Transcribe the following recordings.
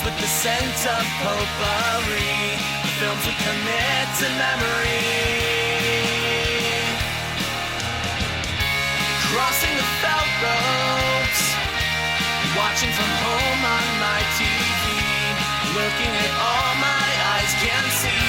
with the scent of potpourri, films we commit to memory. Crossing the felt ropes, watching from home on my TV, looking at all my eyes can see.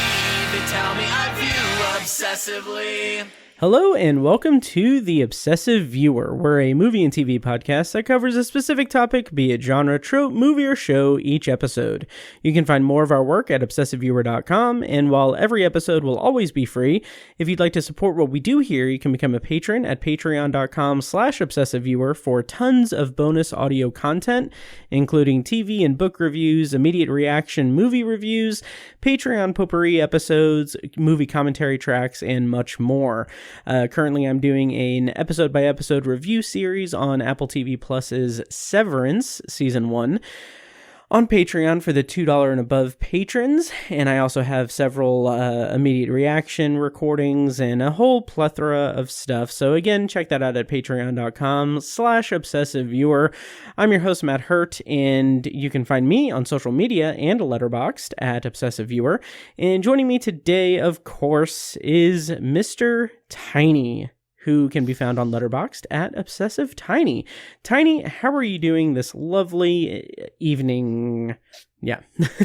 They tell me I view obsessively. Hello and welcome to The Obsessive Viewer. We're a movie and TV podcast that covers a specific topic, be it genre, trope, movie, or show, each episode. You can find more of our work at ObsessiveViewer.com, and while every episode will always be free, if you'd like to support what we do here, you can become a patron at patreon.com/ObsessiveViewer for tons of bonus audio content, including TV and book reviews, immediate reaction movie reviews, Patreon potpourri episodes, movie commentary tracks, and much more. Currently, I'm doing an episode-by-episode review series on Apple TV Plus's Severance Season 1 on Patreon for the $2 and above patrons, and I also have several immediate reaction recordings and a whole plethora of stuff. So again, check that out at patreon.com/obsessiveviewer. I'm your host, Matt Hurt, and you can find me on social media and Letterboxd at obsessiveviewer. And joining me today, of course, is Mr. Tiny, who can be found on Letterboxd at ObsessiveTiny. Tiny, how are you doing this lovely evening? Yeah.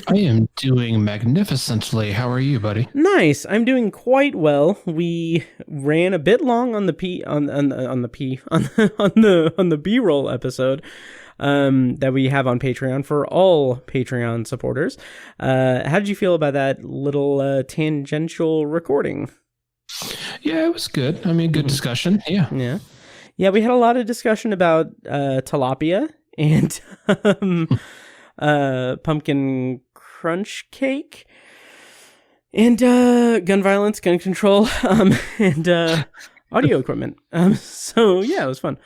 I am doing magnificently. How are you, buddy? Nice. I'm doing quite well. We ran a bit long on the B-roll episode that we have on Patreon for all Patreon supporters. How did you feel about that little tangential recording? Yeah, it was good. I mean, good discussion. Yeah. Yeah, we had a lot of discussion about tilapia and pumpkin crunch cake and gun violence, gun control, and audio equipment. So, yeah, it was fun.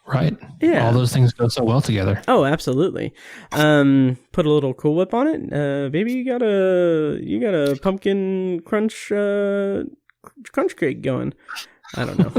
Right. Yeah. All those things go so well together. Oh, absolutely. Put a little Cool Whip on it. Baby, you got a pumpkin crunch cake going. I don't know.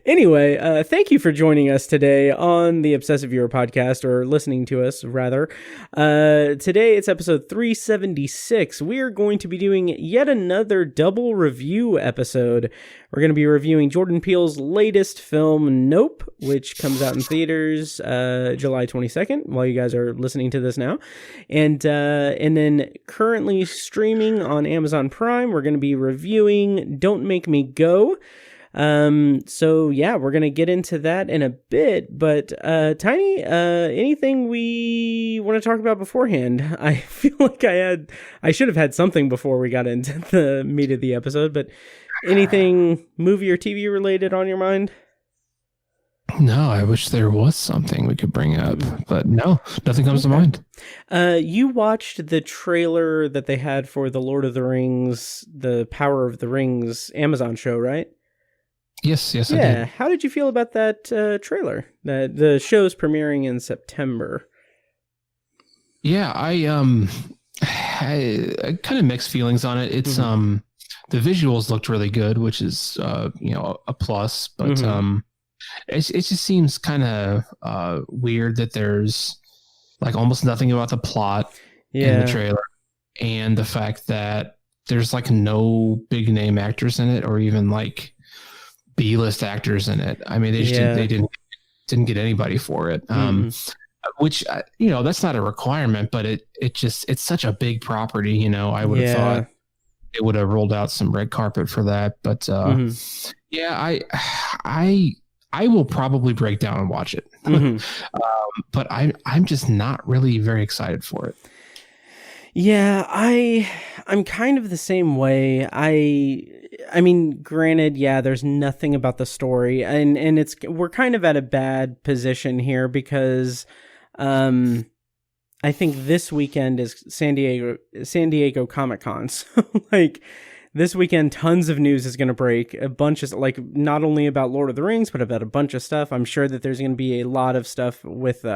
Anyway, thank you for joining us today on the Obsessive Viewer podcast, or listening to us, rather. Today, it's episode 376. We are going to be doing yet another double review episode. We're going to be reviewing Jordan Peele's latest film, Nope, which comes out in theaters July 22nd, while you guys are listening to this now. And then currently streaming on Amazon Prime, we're going to be reviewing Don't Make Me Go. So yeah, we're going to get into that in a bit, but, Tiny, anything we want to talk about beforehand? I feel like I should have had something before we got into the meat of the episode, but anything movie or TV related on your mind? No, I wish there was something we could bring up, but no, nothing comes to mind. You watched the trailer that they had for the Lord of the Rings, the Power of the Rings Amazon show, right? Yes, I did. Yeah, how did you feel about that trailer? The show's premiering in September. Yeah, I kind of mixed feelings on it. It's the visuals looked really good, which is a plus, but it just seems kind of weird that there's like almost nothing about the plot in the trailer, and the fact that there's like no big name actors in it, or even like B-list actors in it. I mean, they didn't get anybody for it. Which that's not a requirement, but it's such a big property. I would have thought they would have rolled out some red carpet for that. But I will probably break down and watch it. But I'm just not really very excited for it. Yeah, I'm kind of the same way. I mean, granted, yeah, there's nothing about the story, and we're kind of at a bad position here because I think this weekend is San Diego Comic-Con. So like this weekend, tons of news is going to break, a bunch of, like, not only about Lord of the Rings, but about a bunch of stuff. I'm sure that there's going to be a lot of stuff with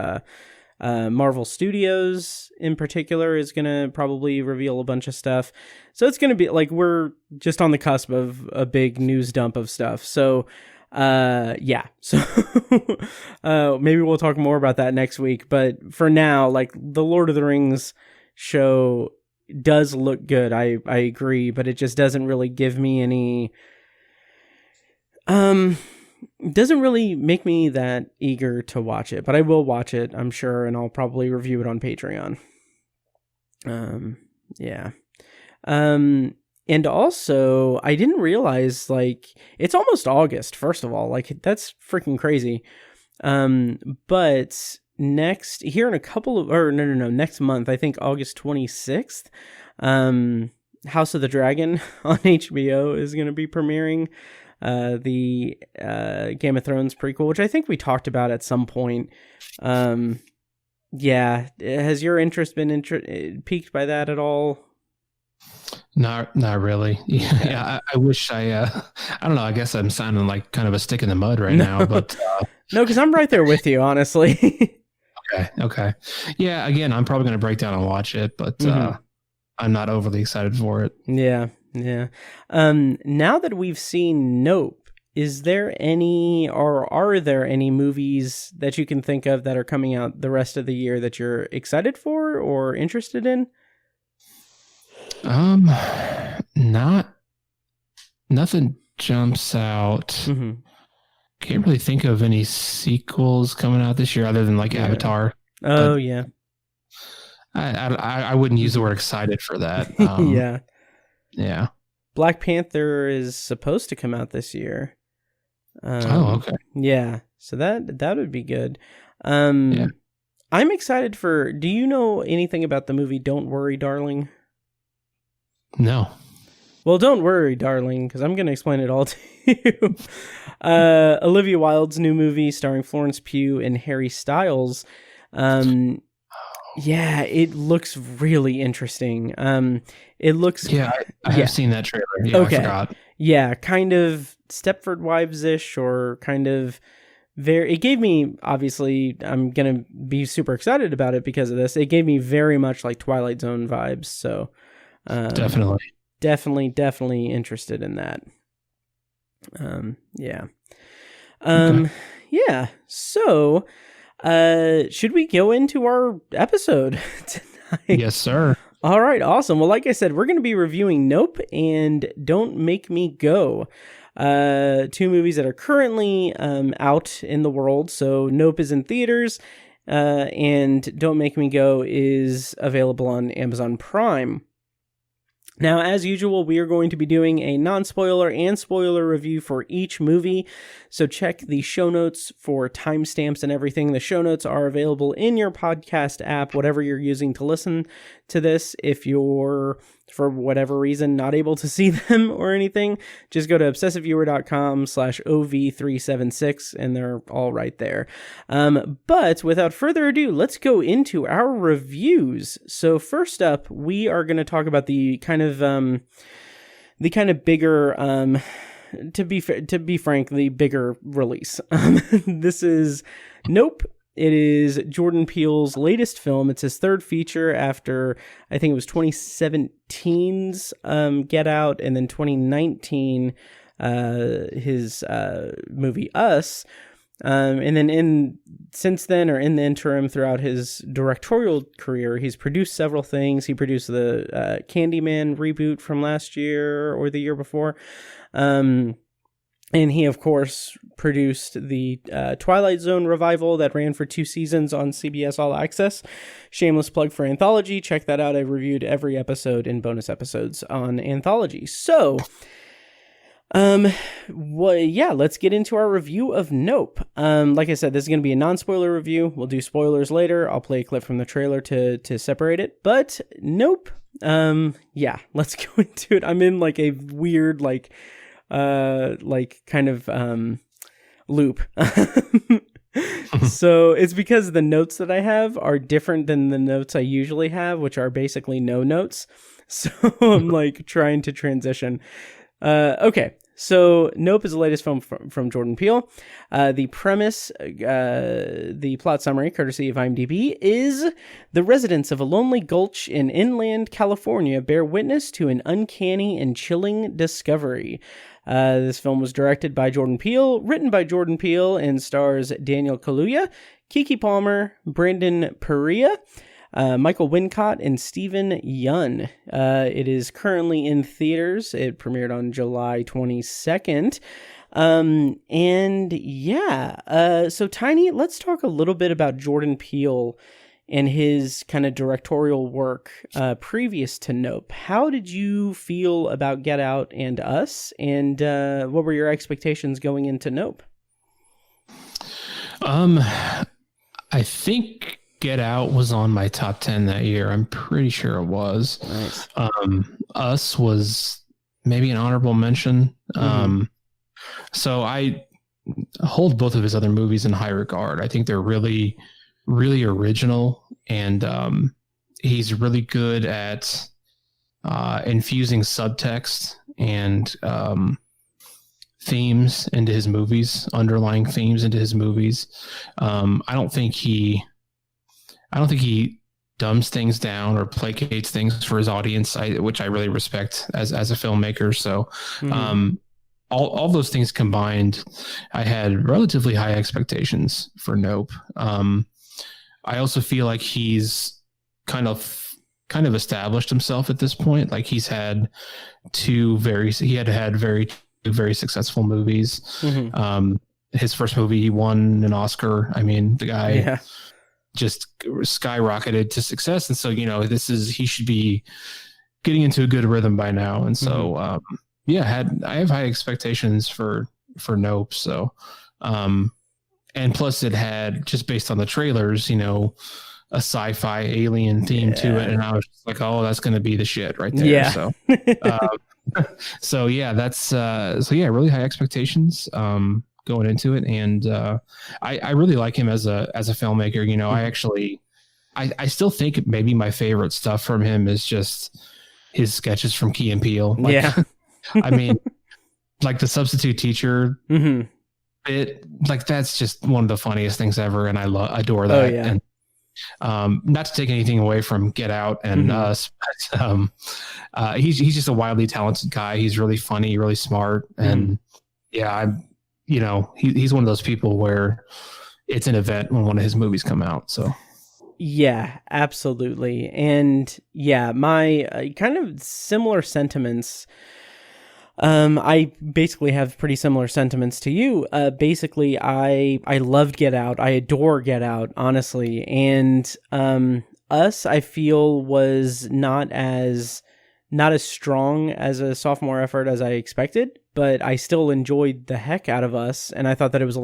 Marvel Studios in particular is going to probably reveal a bunch of stuff. So it's going to be like, we're just on the cusp of a big news dump of stuff. So Yeah. So maybe we'll talk more about that next week. But for now, like, the Lord of the Rings show does look good. I agree, but it just doesn't really give me any. Doesn't really make me that eager to watch it, but I will watch it, I'm sure, and I'll probably review it on Patreon. Yeah. And also, I didn't realize, like, it's almost August, first of all. Like, that's freaking crazy. But next month, I think August 26th, House of the Dragon on HBO is going to be premiering. The Game of Thrones prequel, which I think we talked about at some point. Yeah. Has your interest been piqued by that at all? Not really. Yeah. I wish I don't know. I guess I'm sounding like kind of a stick in the mud right now, but no, because I'm right there with you, honestly. Okay. Yeah. Again, I'm probably going to break down and watch it, but I'm not overly excited for it. Yeah. Now that we've seen Nope, is there any, or are there any movies that you can think of that are coming out the rest of the year that you're excited for or interested in? Nothing jumps out. Mm-hmm. Can't really think of any sequels coming out this year other than like Avatar. Oh, yeah. I wouldn't use the word excited for that. Yeah. Black Panther is supposed to come out this year. Okay. Yeah. So that would be good. Yeah. I'm excited for. Do you know anything about the movie Don't Worry, Darling? No. Well, don't worry, darling, because I'm going to explain it all to you. Olivia Wilde's new movie starring Florence Pugh and Harry Styles. Yeah, it looks really interesting. It looks... Yeah, I have seen that trailer. Yeah, okay. I forgot. Yeah, kind of Stepford Wives-ish, or kind of... It gave me, obviously, I'm going to be super excited about it because of this. It gave me very much like Twilight Zone vibes, so... Definitely interested in that. Yeah. Okay. Yeah. So, should we go into our episode tonight? Yes, sir. All right. Awesome. Well, like I said, we're going to be reviewing Nope and Don't Make Me Go. Two movies that are currently out in the world. So Nope is in theaters, and Don't Make Me Go is available on Amazon Prime. Now, as usual, we are going to be doing a non-spoiler and spoiler review for each movie, so check the show notes for timestamps and everything. The show notes are available in your podcast app, whatever you're using to listen to this. If you're, for whatever reason, not able to see them or anything, just go to obsessiveviewer.com/OV376, and they're all right there. But without further ado, let's go into our reviews. So first up, we are going to talk about the kind of bigger, to be frank, the bigger release. This is Nope. It is Jordan Peele's latest film. It's his third feature after, I think it was 2017's Get Out, and then 2019 his movie Us. And then since then, or in the interim throughout his directorial career, he's produced several things. He produced the Candyman reboot from last year or the year before. And he, of course, produced the Twilight Zone revival that ran for 2 seasons on CBS All Access. Shameless plug for Anthology. Check that out. I've reviewed every episode and bonus episodes on Anthology. So, let's get into our review of Nope. Like I said, this is going to be a non-spoiler review. We'll do spoilers later. I'll play a clip from the trailer to separate it. But Nope. Let's go into it. I'm in like a weird, kind of loop. So it's because the notes that I have are different than the notes I usually have, which are basically no notes. So I'm like trying to transition. Okay. So Nope is the latest film from Jordan Peele. The premise, the plot summary, courtesy of IMDb, is the residents of a lonely gulch in inland California bear witness to an uncanny and chilling discovery. This film was directed by Jordan Peele, written by Jordan Peele, and stars Daniel Kaluuya, Keke Palmer, Brandon Perea, Michael Wincott, and Steven Yeun. It is currently in theaters. It premiered on July 22nd. So Tiny, let's talk a little bit about Jordan Peele and his kind of directorial work previous to Nope. How did you feel about Get Out and Us, and what were your expectations going into Nope? I think Get Out was on my top 10 that year. I'm pretty sure it was. Nice. Us was maybe an honorable mention. So I hold both of his other movies in high regard. I think they're really, really original, and he's really good at infusing subtext and themes into his movies, underlying themes into his movies. I don't think he dumbs things down or placates things for his audience, which I really respect as a filmmaker. So all those things combined, I had relatively high expectations for Nope. I also feel like he's kind of established himself at this point. Like he's had two very successful movies. His first movie, he won an Oscar. I mean, the guy just skyrocketed to success. And so, he should be getting into a good rhythm by now. And so, I have high expectations for Nope. So, and plus it had, just based on the trailers, a sci-fi alien theme to it. And I was just like, oh, that's going to be the shit right there. Yeah. So, really high expectations, going into it. And, I really like him as a filmmaker. I still think maybe my favorite stuff from him is just his sketches from Key and Peele. I mean, like the substitute teacher bit, like that's just one of the funniest things ever, and I adore that. Oh, yeah. And not to take anything away from Get Out and Us, but he's just a wildly talented guy. He's really funny, really smart, and he's one of those people where it's an event when one of his movies come out. So. Yeah, absolutely. And my kind of similar sentiments. I basically have pretty similar sentiments to you. Basically, I loved Get Out. I adore Get Out, honestly. And Us, I feel, was not as strong as a sophomore effort as I expected, but I still enjoyed the heck out of Us, and I thought that it was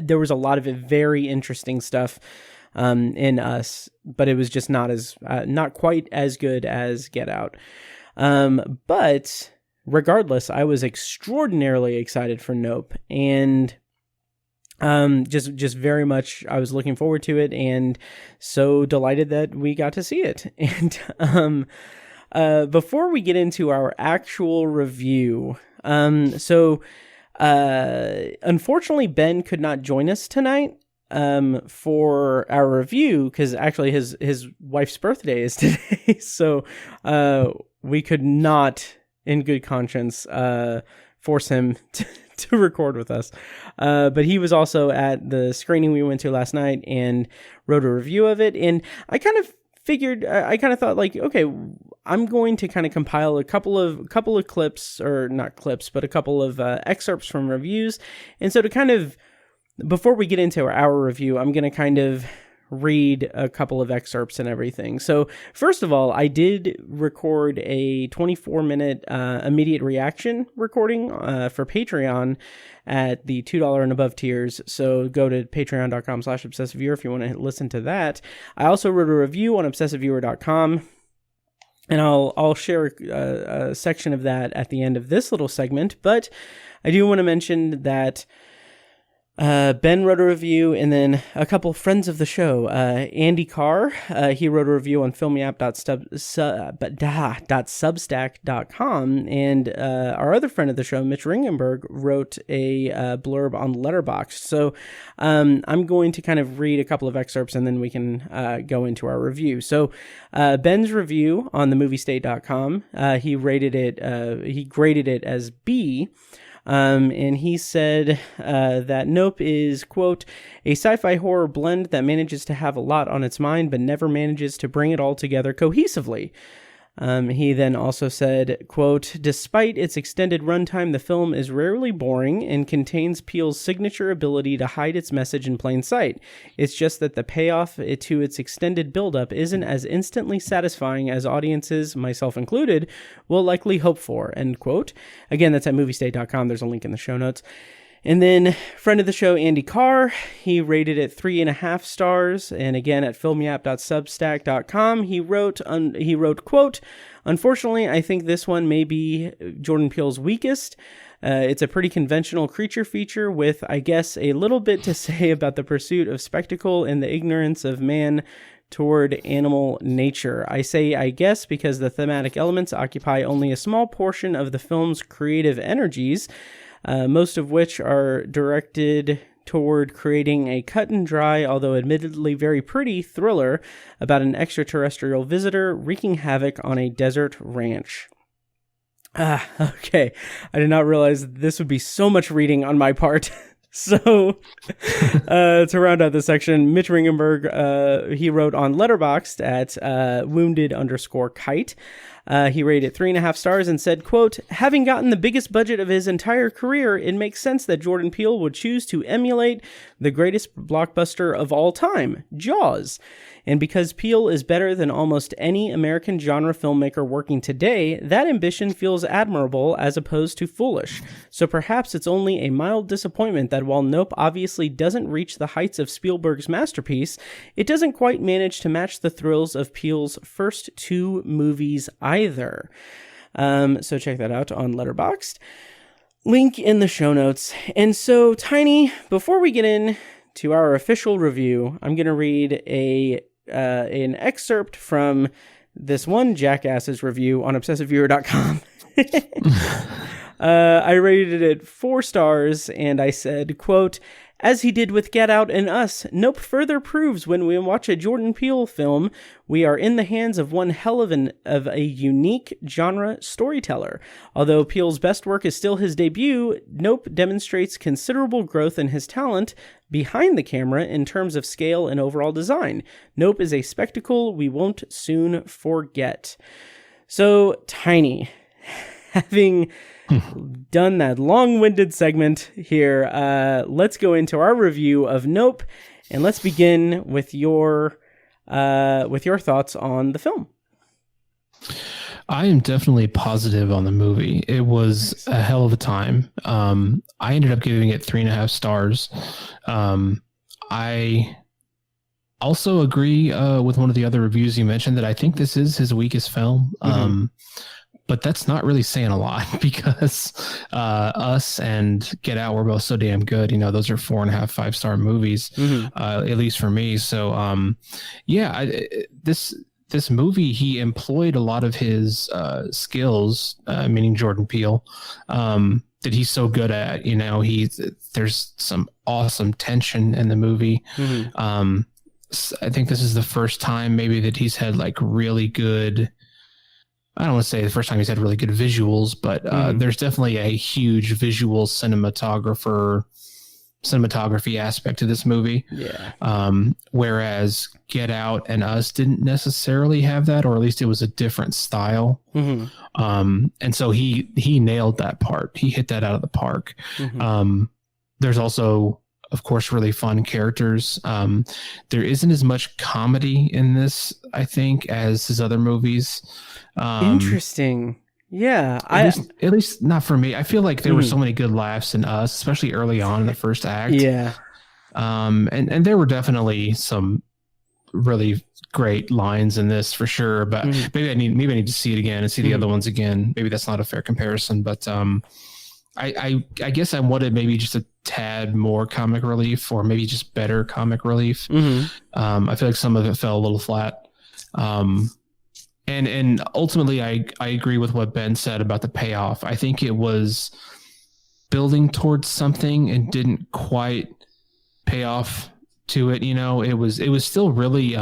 there was a lot of very interesting stuff in Us, but it was just not quite as good as Get Out. But regardless, I was extraordinarily excited for Nope, and just very much I was looking forward to it, and so delighted that we got to see it. And before we get into our actual review, unfortunately Ben could not join us tonight for our review, because actually his wife's birthday is today. So we could not, in good conscience, force him to record with us. But he was also at the screening we went to last night and wrote a review of it. And I kind of thought, like, okay, I'm going to kind of compile a couple of clips, or not clips, but a couple of excerpts from reviews. And so to kind of, before we get into our review, I'm going to kind of read a couple of excerpts and everything. So first of all, I did record a 24-minute immediate reaction recording for Patreon at the $2 and above tiers. So go to patreon.com/obsessiveviewer if you want to listen to that. I also wrote a review on obsessiveviewer.com, and I'll share a section of that at the end of this little segment. But I do want to mention that Ben wrote a review, and then a couple friends of the show. Andy Carr, he wrote a review on filmyap.substack.com, and our other friend of the show, Mitch Ringenberg, wrote a blurb on Letterboxd. So I'm going to kind of read a couple of excerpts, and then we can go into our review. So Ben's review on themoviestate.com, he graded it as B. And he said that Nope is, quote, a sci-fi horror blend that manages to have a lot on its mind, but never manages to bring it all together cohesively. He then also said, quote, despite its extended runtime, the film is rarely boring and contains Peele's signature ability to hide its message in plain sight. It's just that the payoff to its extended buildup isn't as instantly satisfying as audiences, myself included, will likely hope for, end quote. Again, that's at moviestate.com. There's a link in the show notes. And then friend of the show, Andy Carr, he rated it 3.5 stars. And again, at filmyap.substack.com, he wrote, quote, unfortunately, I think this one may be Jordan Peele's weakest. It's a pretty conventional creature feature with, I guess, a little bit to say about the pursuit of spectacle and the ignorance of man toward animal nature. I say I guess because the thematic elements occupy only a small portion of the film's creative energies, most of which are directed toward creating a cut and dry, although admittedly very pretty, thriller about an extraterrestrial visitor wreaking havoc on a desert ranch. Okay. I did not realize this would be so much reading on my part. So, to round out this section, Mitch Ringenberg, he wrote on Letterboxd at wounded_kite. He rated 3.5 stars and said, quote, having gotten the biggest budget of his entire career, it makes sense that Jordan Peele would choose to emulate the greatest blockbuster of all time, Jaws. And because Peele is better than almost any American genre filmmaker working today, that ambition feels admirable as opposed to foolish. So perhaps it's only a mild disappointment that while Nope obviously doesn't reach the heights of Spielberg's masterpiece, it doesn't quite manage to match the thrills of Peele's first two movies either. So check that out on Letterboxd. Link in the show notes. And so, Tiny, before we get in to our official review, I'm going to read an excerpt from this one jackass's review on obsessiveviewer.com. I rated it 4 stars, and I said, quote, as he did with Get Out and Us, Nope further proves when we watch a Jordan Peele film, we are in the hands of one hell of a unique genre storyteller. Although Peele's best work is still his debut, Nope demonstrates considerable growth in his talent behind the camera in terms of scale and overall design. Nope is a spectacle we won't soon forget. So, Tiny, having done that long-winded segment here, let's go into our review of Nope, and let's begin with your thoughts on the film. I am definitely positive on the movie. It was a hell of a time. I ended up giving it 3.5 stars. I also agree with one of the other reviews you mentioned that I think this is his weakest film. But that's not really saying a lot because Us and Get Out were both so damn good. You know, those are 4.5, 5-star movies, at least for me. So, this movie, he employed a lot of his skills, meaning Jordan Peele, that he's so good at. You know, there's some awesome tension in the movie. I think this is the first time maybe that he's had like really good, I don't want to say the first time he's had really good visuals, but there's definitely a huge visual cinematography aspect to this movie. Yeah. Whereas Get Out and Us didn't necessarily have that, or at least it was a different style. And so he nailed that part. He hit that out of the park. There's also, of course, really fun characters. There isn't as much comedy in this, I think, as his other movies. Interesting. Yeah. At least not for me. I feel like there were so many good laughs in Us, especially early on in the first act. Yeah. And there were definitely some really great lines in this for sure, but maybe I need to see it again and see the other ones again. Maybe that's not a fair comparison, but I guess I wanted maybe just a tad more comic relief, or maybe just better comic relief. I feel like some of it fell a little flat. And ultimately, I agree with what Ben said about the payoff. I think it was building towards something and didn't quite pay off to it. It was still really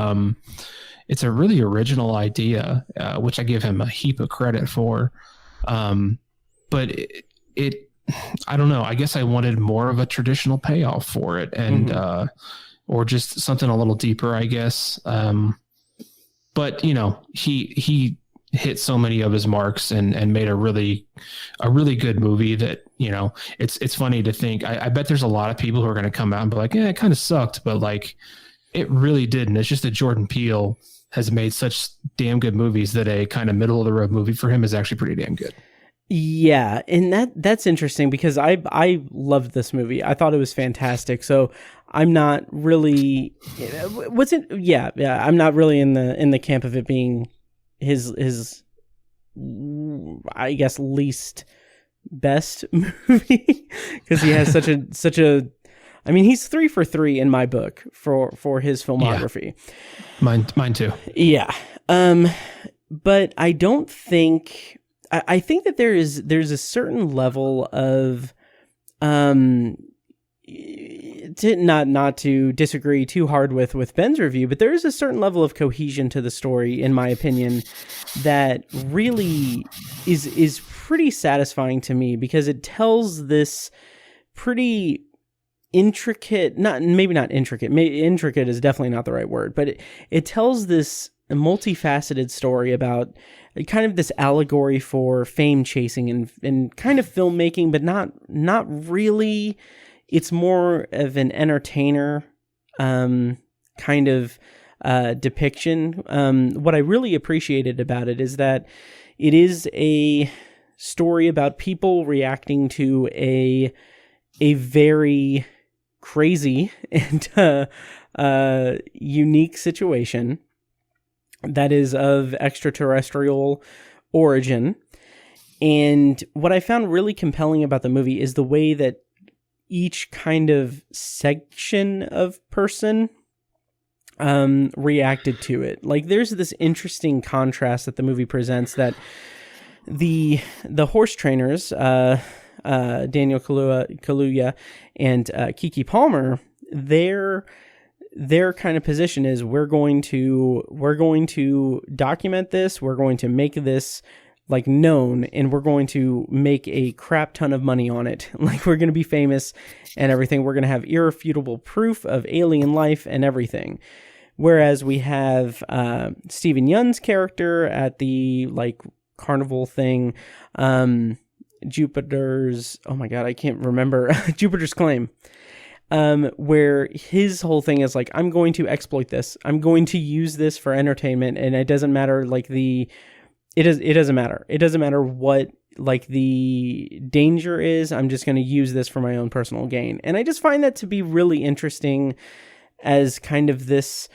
it's a really original idea, which I give him a heap of credit for. But it I don't know. I guess I wanted more of a traditional payoff for it, and or just something a little deeper, I guess. But he hit so many of his marks and made a really good movie that it's funny to think. I bet there's a lot of people who are going to come out and be like, yeah, it kind of sucked, but like it really didn't. It's just that Jordan Peele has made such damn good movies that a kind of middle of the road movie for him is actually pretty damn good. Yeah, and that's interesting because I loved this movie. I thought it was fantastic. So I'm not really I'm not really in the camp of it being his I guess least best movie, because he has such a I mean, he's 3 for 3 in my book for his filmography. Yeah. Mine too. Yeah. But I don't think I think that there's a certain level of not to disagree too hard with Ben's review, but there is a certain level of cohesion to the story, in my opinion, that really is pretty satisfying to me, because it tells this pretty intricate, intricate is definitely not the right word, but it tells this multifaceted story about kind of this allegory for fame chasing and kind of filmmaking, but not really. It's more of an entertainer kind of depiction. What I really appreciated about it is that it is a story about people reacting to a very crazy and unique situation that is of extraterrestrial origin. And what I found really compelling about the movie is the way that each kind of section of person reacted to it. Like, there's this interesting contrast that the movie presents, that the horse trainers, Daniel Kaluuya and Keke Palmer, their kind of position is, we're going to document this, we're going to make this like known, and we're going to make a crap ton of money on it. Like, we're going to be famous and everything. We're going to have irrefutable proof of alien life and everything. Whereas we have Steven Yeun's character at the like carnival thing, Jupiter's, oh my god, I can't remember, Jupiter's Claim. Where his whole thing is like, I'm going to exploit this. I'm going to use this for entertainment, and it doesn't matter like it doesn't matter. It doesn't matter what like the danger is. I'm just going to use this for my own personal gain. And I just find that to be really interesting as kind of this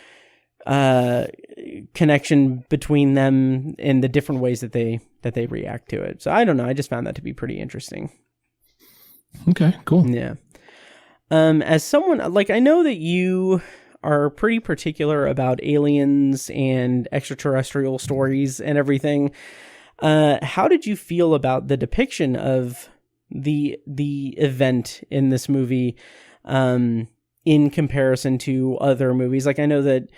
connection between them and the different ways that they react to it. So I don't know. I just found that to be pretty interesting. Okay, cool. Yeah. As someone, like, I know that you are pretty particular about aliens and extraterrestrial stories and everything. How did you feel about the depiction of the event in this movie, in comparison to other movies? Like, I know that,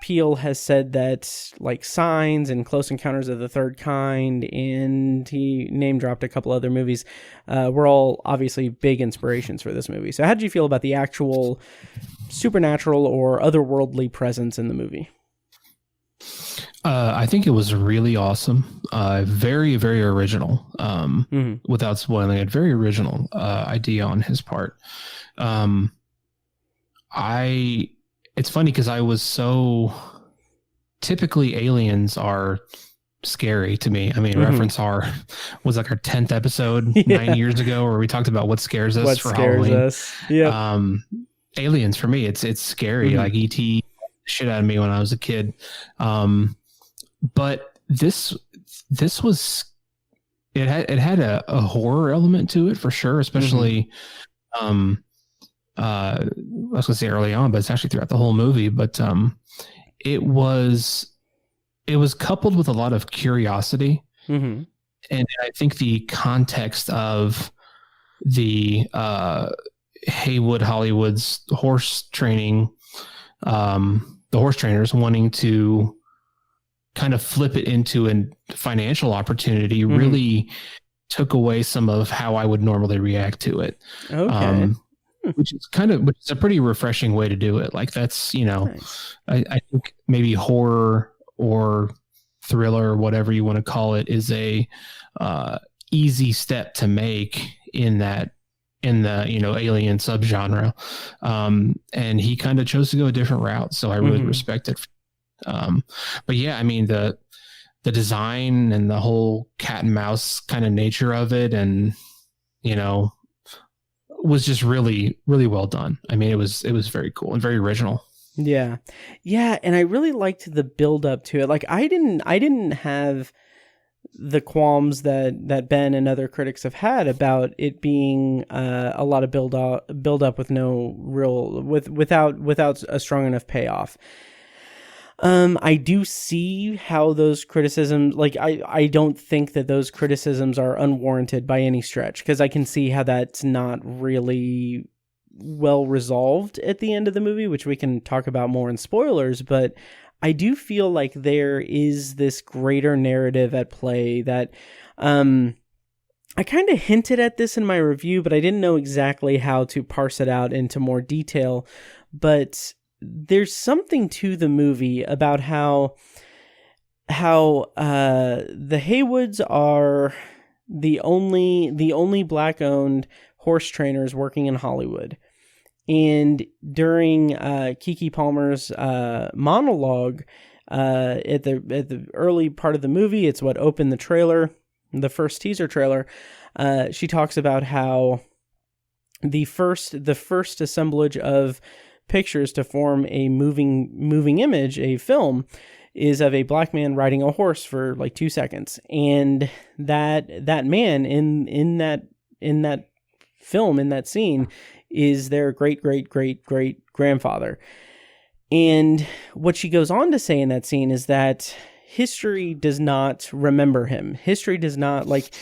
Peele has said that like Signs and Close Encounters of the Third Kind, and he name dropped a couple other movies, were all obviously big inspirations for this movie. So how did you feel about the actual supernatural or otherworldly presence in the movie? I think it was really awesome. Very, very original. Without spoiling it, very original idea on his part. It's funny because I was so typically aliens are scary to me. I mean, Reference R was like our 10th episode 9 years ago, where we talked about what scares us for Halloween. Yeah. Aliens for me, it's scary. Like E.T. shit out of me when I was a kid. But this was it had a horror element to it for sure, especially I was gonna say early on, but it's actually throughout the whole movie. But it was coupled with a lot of curiosity, and I think the context of the Haywood Hollywood's horse training, the horse trainers wanting to kind of flip it into a financial opportunity really took away some of how I would normally react to it. Okay. Which is a pretty refreshing way to do it. Like that's, Nice. I think maybe horror or thriller or whatever you want to call it is a easy step to make in the alien subgenre. And he kind of chose to go a different route. So I really respect it. But yeah, I mean, the design and the whole cat and mouse kind of nature of it, and, was just really, really well done. I mean, it was very cool and very original. Yeah. Yeah. And I really liked the build up to it. Like I didn't have the qualms that Ben and other critics have had about it being a lot of build up with no real, without a strong enough payoff. I do see how those criticisms, like, I don't think that those criticisms are unwarranted by any stretch, because I can see how that's not really well resolved at the end of the movie, which we can talk about more in spoilers, but I do feel like there is this greater narrative at play that, I kind of hinted at this in my review, but I didn't know exactly how to parse it out into more detail, but there's something to the movie about how the Haywoods are the only black-owned horse trainers working in Hollywood. And during Keke Palmer's monologue at the early part of the movie, it's what opened the trailer, the first teaser trailer. She talks about how the first assemblage of pictures to form a moving image, a film, is of a black man riding a horse for like 2 seconds, and that man in that film, in that scene, is their great grandfather. And what she goes on to say in that scene is that history does not remember him. History does not, like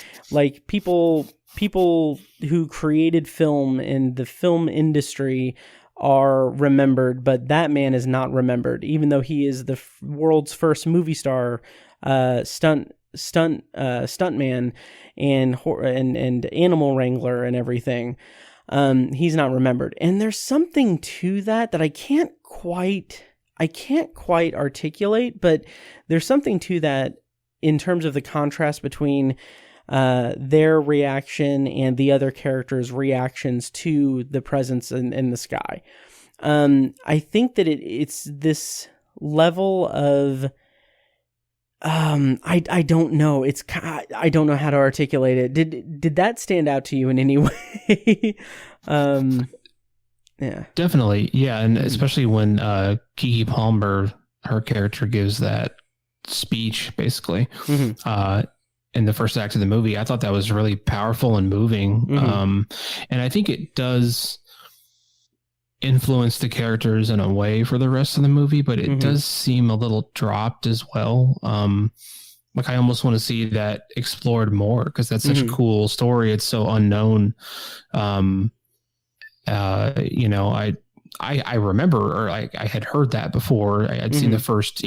people who created film and the film industry are remembered, but that man is not remembered, even though he is the world's first movie star, stuntman, and animal wrangler and everything. He's not remembered, and there's something to that I can't quite articulate, but there's something to that in terms of the contrast between their reaction and the other characters' reactions to the presence in the sky. I think that it's this level of I don't know. I don't know how to articulate it. Did that stand out to you in any way? Yeah, definitely. Yeah, and especially when Keke Palmer, her character, gives that speech, basically. In the first act of the movie, I thought that was really powerful and moving. And I think it does influence the characters in a way for the rest of the movie, but it does seem a little dropped as well. Like I almost want to see that explored more, because that's such a cool story. It's so unknown. I remember, or I had heard that before. I had seen the first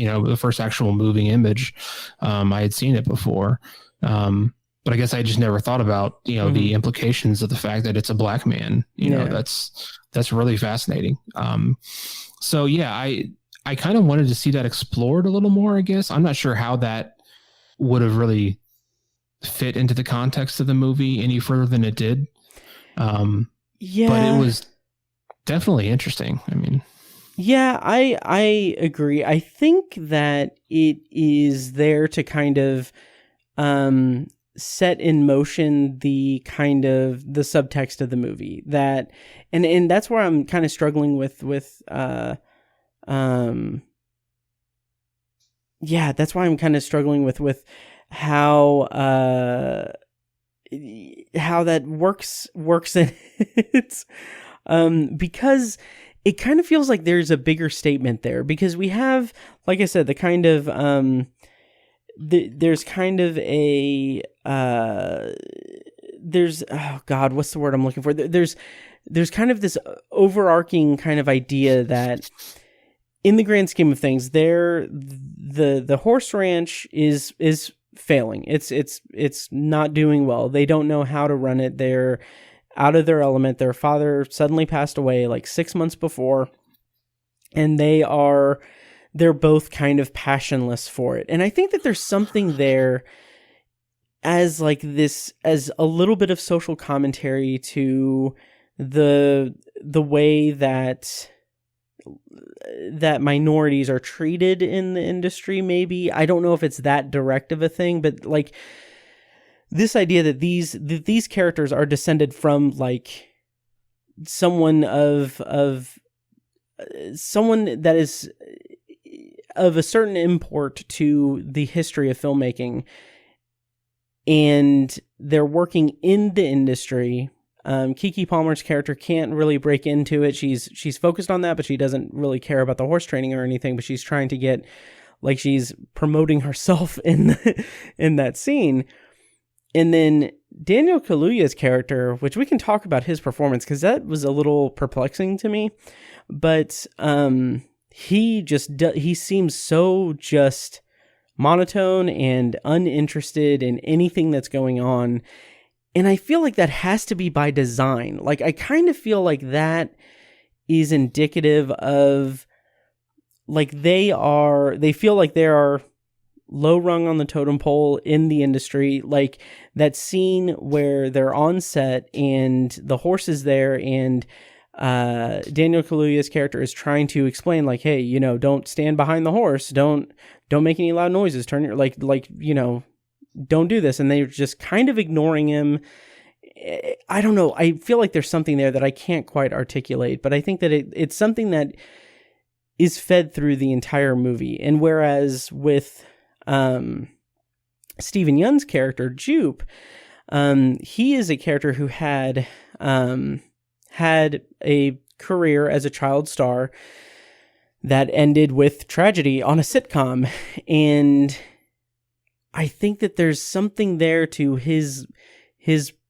actual moving image. I had seen it before. But I guess I just never thought about, the implications of the fact that it's a black man. That's really fascinating. So yeah, I kind of wanted to see that explored a little more, I guess. I'm not sure how that would have really fit into the context of the movie any further than it did. But it was definitely interesting. I mean, yeah, I agree. I think that it is there to kind of set in motion the subtext of the movie, that and that's where I'm kind of struggling with that's why I'm kind of struggling with how how that works in it. Because it kind of feels like there's a bigger statement there, because we have, like I said, the kind of there's kind of a there's, oh God, what's the word I'm looking for? There's kind of this overarching kind of idea that in the grand scheme of things, the horse ranch is failing. It's not doing well. They don't know how to run it. They're out of their element. Their father suddenly passed away like 6 months before, and they're both kind of passionless for it. And I think that there's something there as like this, as a little bit of social commentary to the way that minorities are treated in the industry. Maybe, I don't know if it's that direct of a thing, but like this idea that these characters are descended from like someone someone that is of a certain import to the history of filmmaking, and they're working in the industry. Keke Palmer's character can't really break into it. She's focused on that, but she doesn't really care about the horse training or anything, but she's trying to get, like, she's promoting herself in that scene. And then Daniel Kaluuya's character, which we can talk about his performance, because that was a little perplexing to me, but he seems so just monotone and uninterested in anything that's going on. And I feel like that has to be by design. Like, I kind of feel like that is indicative of, like, they feel like they are low rung on the totem pole in the industry. Like that scene where they're on set and the horse is there, and Daniel Kaluuya's character is trying to explain, like, hey, don't stand behind the horse. Don't make any loud noises. Turn your, don't do this. And they're just kind of ignoring him. I don't know. I feel like there's something there that I can't quite articulate, but I think that it's something that is fed through the entire movie. And whereas with Stephen Yeun's character, Jupe, he is a character who had a career as a child star that ended with tragedy on a sitcom. And I think that there's something there to his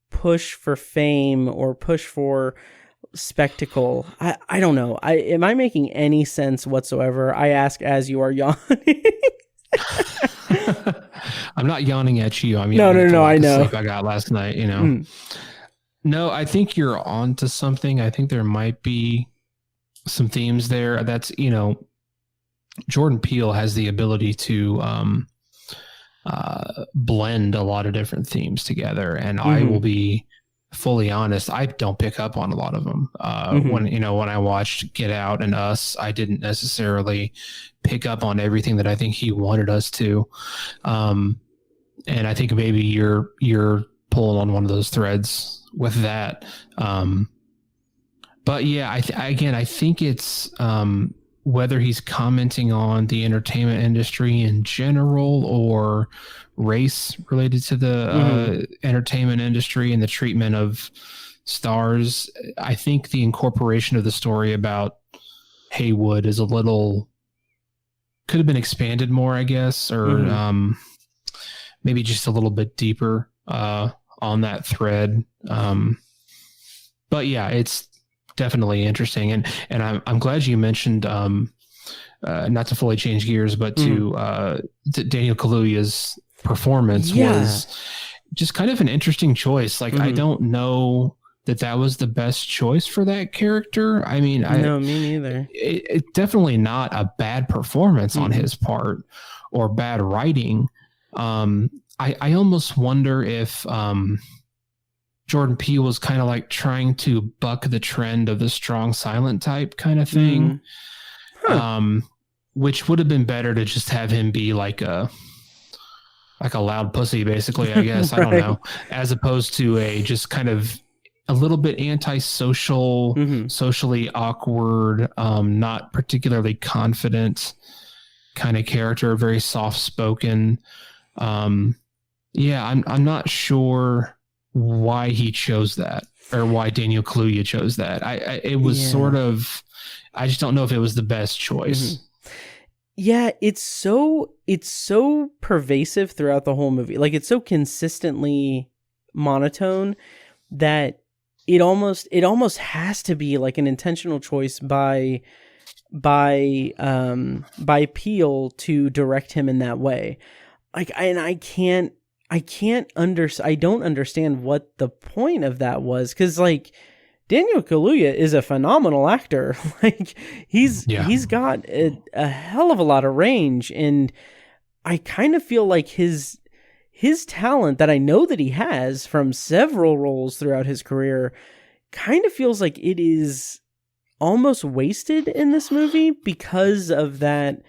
push for fame or push for spectacle. I don't know. Am I making any sense whatsoever? I ask as you are yawning. I'm not yawning at you. I'm yawning no. I know. Sleep I got last night. No, I think you're onto something. I think there might be some themes there. That's Jordan Peele has the ability to blend a lot of different themes together, and I will be fully honest, I don't pick up on a lot of them. When I watched Get Out and Us, I didn't necessarily pick up on everything that I think he wanted us to, and I think maybe you're pulling on one of those threads with that. But yeah, I think it's whether he's commenting on the entertainment industry in general or race related to the entertainment industry and the treatment of stars. I think the incorporation of the story about Haywood is could have been expanded more, I guess, or maybe just a little bit deeper on that thread. But yeah, it's definitely interesting, and I'm glad you mentioned not to fully change gears, but to Daniel Kaluuya's performance was just kind of an interesting choice. Like I don't know that was the best choice for that character. I mean, no, me neither. It's definitely not a bad performance on his part or bad writing. I almost wonder if Jordan Peele was kind of like trying to buck the trend of the strong silent type kind of thing, which would have been better to just have him be like a loud pussy, basically, I guess. I don't know, as opposed to just kind of a little bit antisocial, socially awkward, not particularly confident kind of character, very soft spoken. I'm not sure why he chose that, or why Daniel Kaluuya chose that. It was sort of, I just don't know if it was the best choice. Yeah, it's so pervasive throughout the whole movie. Like, it's so consistently monotone that it almost has to be like an intentional choice by Peele to direct him in that way. Like, I don't understand what the point of that was, because like Daniel Kaluuya is a phenomenal actor. Like, he's got a hell of a lot of range, and I kind of feel like his talent that I know that he has from several roles throughout his career kind of feels like it is almost wasted in this movie because of that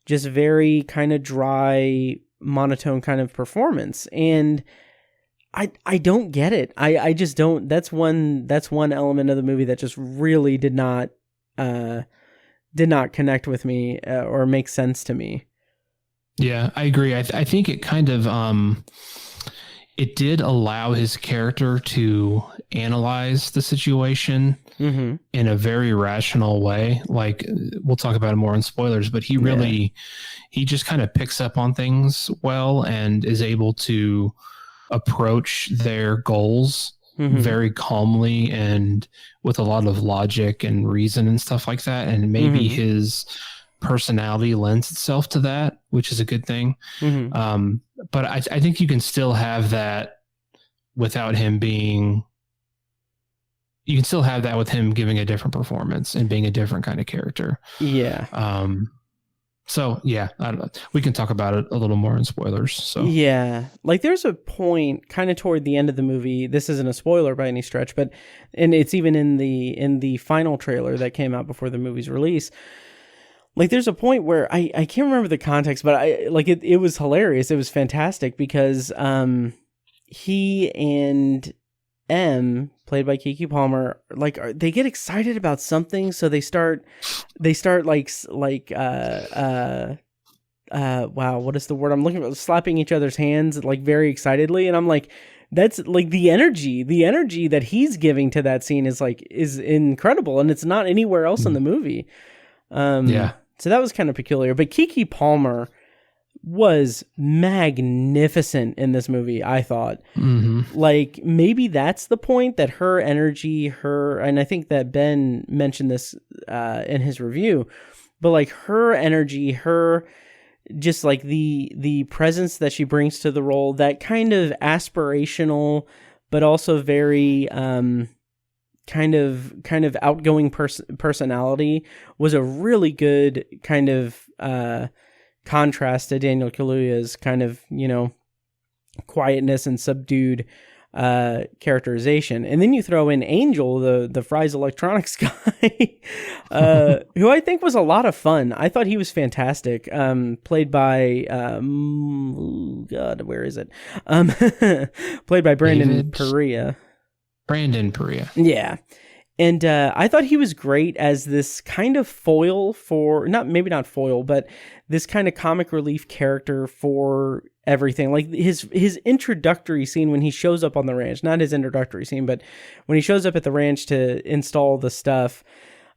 just very kind of dry, monotone kind of performance. And I don't get it. I just don't. That's one element of the movie that just really did not connect with me or make sense to me. Yeah, I agree. I think it kind of it did allow his character to analyze the situation in a very rational way. Like, we'll talk about it more in spoilers, but he really he just kind of picks up on things well and is able to approach their goals very calmly and with a lot of logic and reason and stuff like that. And maybe his personality lends itself to that, which is a good thing. But I think you can still have that without him being, you can still have that with him giving a different performance and being a different kind of character. Yeah. So yeah, I don't know. We can talk about it a little more in spoilers. So yeah, like there's a point kind of toward the end of the movie. This isn't a spoiler by any stretch, but and it's even in the final trailer that came out before the movie's release. Like, there's a point where I can't remember the context, but it was hilarious. It was fantastic because he and M, played by Keke Palmer, like, they get excited about something, so they start wow, what is the word I'm looking for? Slapping each other's hands, like, very excitedly, and I'm like, that's like the energy that he's giving to that scene is incredible, and it's not anywhere else in the movie. So that was kind of peculiar, but Keke Palmer was magnificent in this movie, I thought. Like, maybe that's the point, that her energy, and I think that Ben mentioned this in his review, but like her energy, her just like the presence that she brings to the role, that kind of aspirational, but also very kind of outgoing personality, was a really good kind of contrast to Daniel Kaluuya's kind of, quietness and subdued characterization. And then you throw in Angel, the Fry's Electronics guy, who I think was a lot of fun. I thought he was fantastic. Played by God, where is it? Played by Brandon Perea. Yeah. And I thought he was great as this kind of foil for, maybe not foil, but this kind of comic relief character for everything. Like his introductory scene when he shows up on the ranch, not his introductory scene, but when he shows up at the ranch to install the stuff,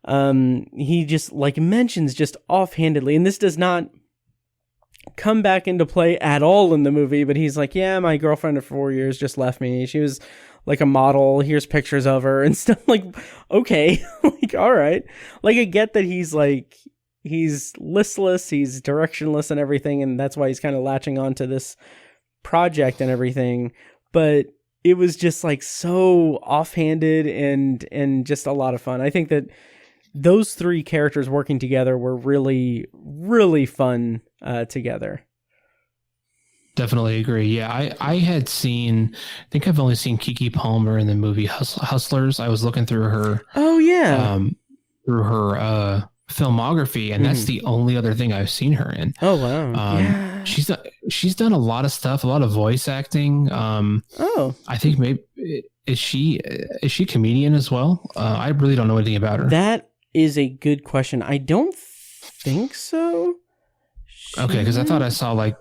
he just like mentions just offhandedly, and this does not come back into play at all in the movie, but he's like, yeah, my girlfriend of 4 years just left me. She was like a model. Here's pictures of her and stuff. Like, okay, like, all right. Like, I get that he's listless, he's directionless and everything, and that's why he's kind of latching onto this project and everything. But it was just like so offhanded and just a lot of fun. I think that those three characters working together were really, really fun together. Definitely agree. Yeah, I had seen, I think I've only seen Keke Palmer in the movie Hustlers. I was looking through her. Oh yeah. Through her filmography, and that's the only other thing I've seen her in. Oh wow. Yeah. She's done a lot of stuff, a lot of voice acting. I think maybe is she a comedian as well? I really don't know anything about her. That is a good question. I don't think so. Okay, because I thought I saw like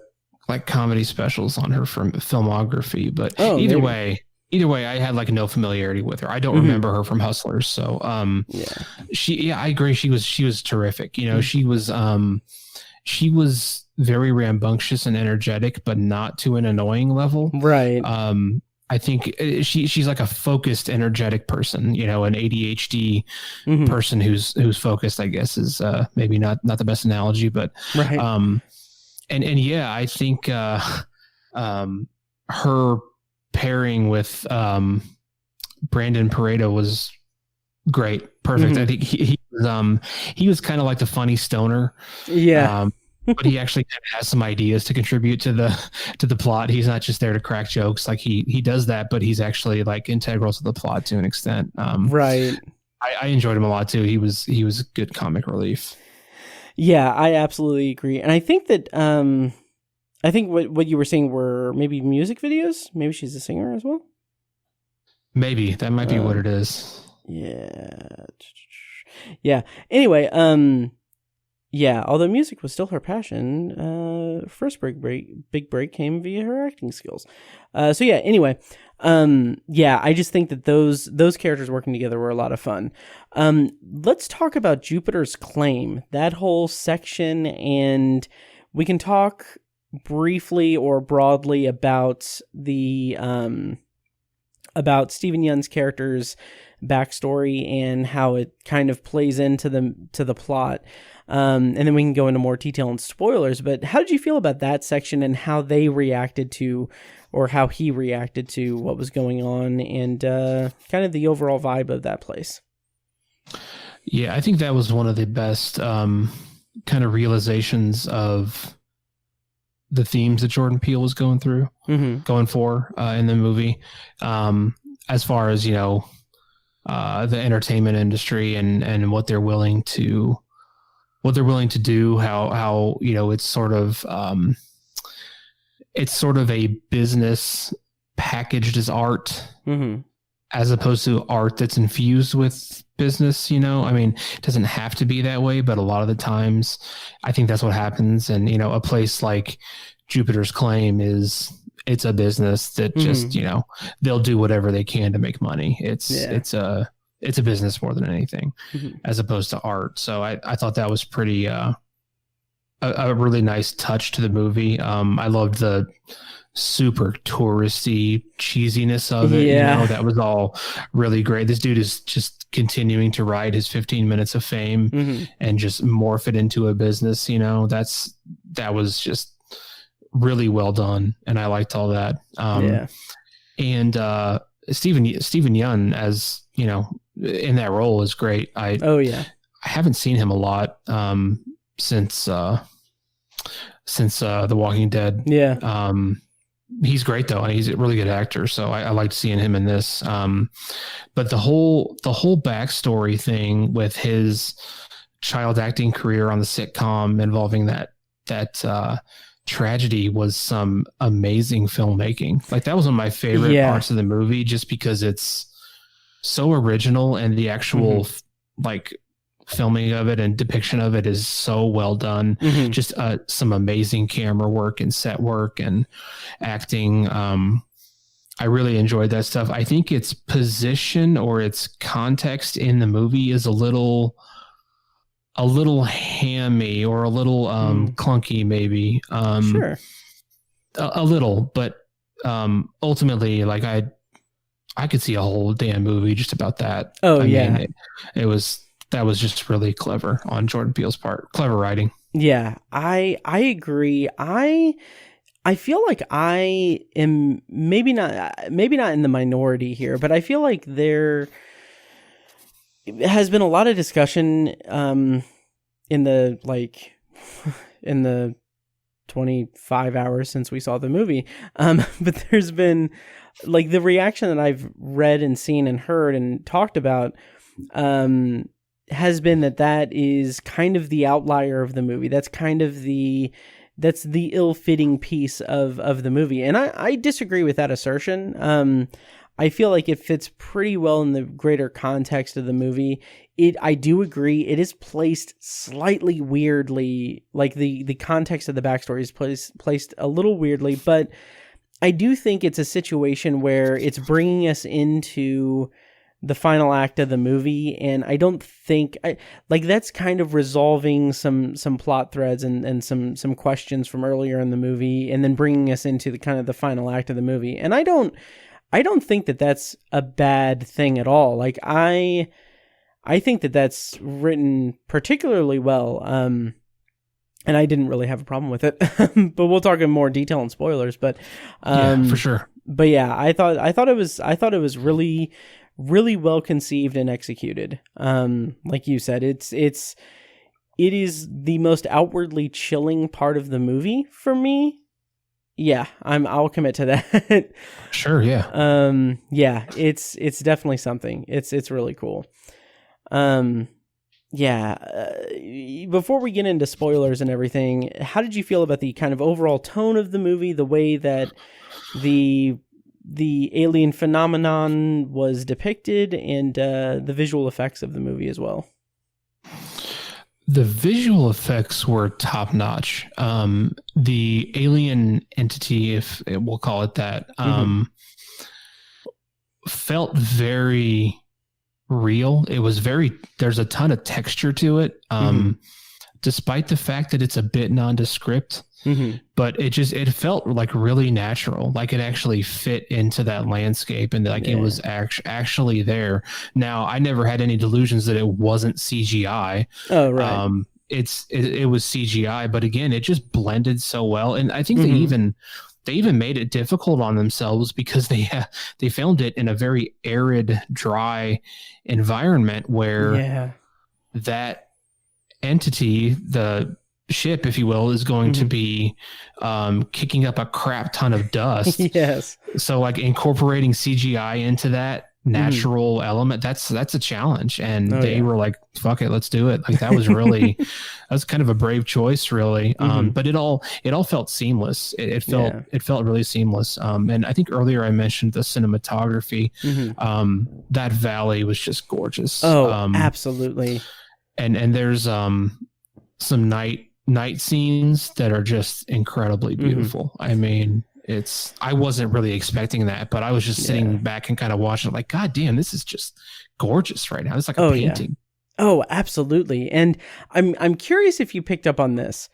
comedy specials on her from filmography, but either way, either way, I had like no familiarity with her. I don't remember her from Hustlers. So, I agree. She was terrific. You know, she was very rambunctious and energetic, but not to an annoying level. Right. I think she's like a focused, energetic person, you know, an ADHD person who's focused, I guess is maybe not the best analogy, but right. And yeah, I think her pairing with Brandon Pareto was great. Perfect. I think he was kind of like the funny stoner. Yeah. But he actually has some ideas to contribute to the plot. He's not just there to crack jokes. Like he does that, but he's actually like integral to the plot to an extent. Right. I enjoyed him a lot too. He was good comic relief. Yeah, I absolutely agree. And I think that I think what you were saying were maybe music videos. Maybe she's a singer as well. Maybe that might be what it is. Yeah. Yeah. Anyway, yeah, although music was still her passion, first big break came via her acting skills. So yeah, anyway, yeah, I just think that those characters working together were a lot of fun. Let's talk about Jupiter's Claim, that whole section, and we can talk briefly or broadly about the about Steven Yeun's character's backstory and how it kind of plays into the plot. And then we can go into more detail and spoilers, but how did you feel about that section and how they reacted to, or how he reacted to what was going on and kind of the overall vibe of that place? Yeah, I think that was one of the best kind of realizations of the themes that Jordan Peele was going for in the movie. As far as, you know, the entertainment industry and what they're willing to do, how you know, it's sort of a business packaged as art, as opposed to art that's infused with business. You know, I mean, it doesn't have to be that way, but a lot of the times I think that's what happens. And, you know, a place like Jupiter's Claim it's a business that just, you know, they'll do whatever they can to make money. It's a business more than anything, as opposed to art. So I thought that was pretty a really nice touch to the movie. I loved the super touristy cheesiness of it. You know, that was all really great. This dude is just continuing to ride his 15 minutes of fame and just morph it into a business. You know, that was just really well done, and I liked all that. And Steven Yeun, as you know, in that role is great. I haven't seen him a lot since The Walking Dead. He's great though. He's a really good actor, so I liked seeing him in this. But the whole backstory thing with his child acting career on the sitcom involving that tragedy was some amazing filmmaking. Like, that was one of my favorite parts of the movie, just because it's so original and the actual like filming of it and depiction of it is so well done. Just some amazing camera work and set work and acting. I really enjoyed that stuff. I think its position or its context in the movie is a little hammy or a little clunky, maybe. Sure. A little, but ultimately, like, I could see a whole damn movie just about that. I mean, that was just really clever on Jordan Peele's part. Clever writing. Yeah, I agree. I feel like I am maybe not in the minority here, but I feel like there has been a lot of discussion in the 25 hours since we saw the movie. But there's been, like, the reaction that I've read and seen and heard and talked about has been that is kind of the outlier of the movie. That's kind of the ill-fitting piece of the movie. And I disagree with that assertion. I feel like it fits pretty well in the greater context of the movie. I do agree, it is placed slightly weirdly, like the context of the backstory is placed a little weirdly, but I do think it's a situation where it's bringing us into the final act of the movie, and I don't think that's kind of resolving some plot threads and some questions from earlier in the movie, and then bringing us into the kind of the final act of the movie. And I don't think that that's a bad thing at all. Like I think that that's written particularly well. And I didn't really have a problem with it, but we'll talk in more detail and spoilers. But yeah, for sure. But yeah, I thought it was really, really well conceived and executed. Like you said, it is the most outwardly chilling part of the movie for me. Yeah, I'll commit to that. Sure, yeah. Yeah, it's definitely something. It's really cool. Before we get into spoilers and everything, how did you feel about the kind of overall tone of the movie, the way that the alien phenomenon was depicted, and the visual effects of the movie as well? The visual effects were top notch. The alien entity, if we'll call it that, felt very real. It was there's a ton of texture to it. Despite the fact that it's a bit nondescript, but it felt like really natural, like it actually fit into that landscape, and like it was actually there. Now, I never had any delusions that it wasn't CGI. Oh, right. It was CGI, but again, it just blended so well. And I think they even made it difficult on themselves, because they filmed it in a very arid, dry environment where that entity, the ship, if you will, is going to be kicking up a crap ton of dust. Yes. So like incorporating CGI into that natural element, that's a challenge. And they were like, fuck it, let's do it. Like that was kind of a brave choice, really. But it all felt seamless. It felt really seamless. And I think earlier I mentioned the cinematography. That valley was just gorgeous. Oh, absolutely. And there's some night scenes that are just incredibly beautiful. I mean, I wasn't really expecting that, but I was just sitting back and kind of watching it like, God damn, this is just gorgeous right now. It's like a painting. Yeah. Oh, absolutely. And I'm curious if you picked up on this.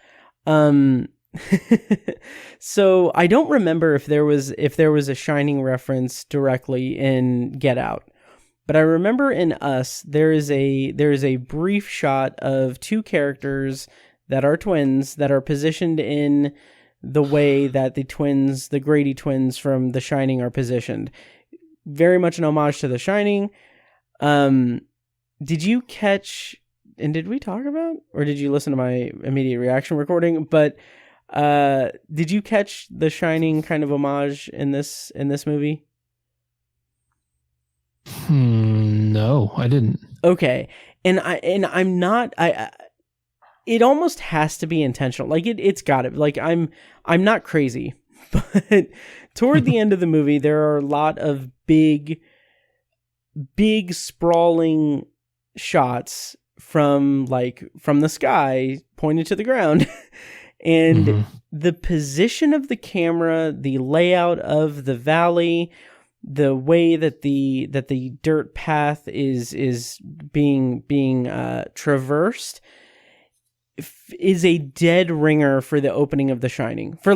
So I don't remember if there was a Shining reference directly in Get Out. But I remember in Us, there is a brief shot of two characters that are twins that are positioned in the way that the Grady twins from The Shining are positioned. Very much an homage to The Shining. Did you catch, and did we talk about, or did you listen to my immediate reaction recording? But did you catch The Shining kind of homage in this movie? No, I didn't. Okay. And I'm not, it almost has to be intentional. Like it's gotta be, like I'm not crazy, but toward the end of the movie, there are a lot of big sprawling shots from the sky pointed to the ground. And the position of the camera, the layout of the valley, the way that the dirt path is being traversed is a dead ringer for the opening of The Shining for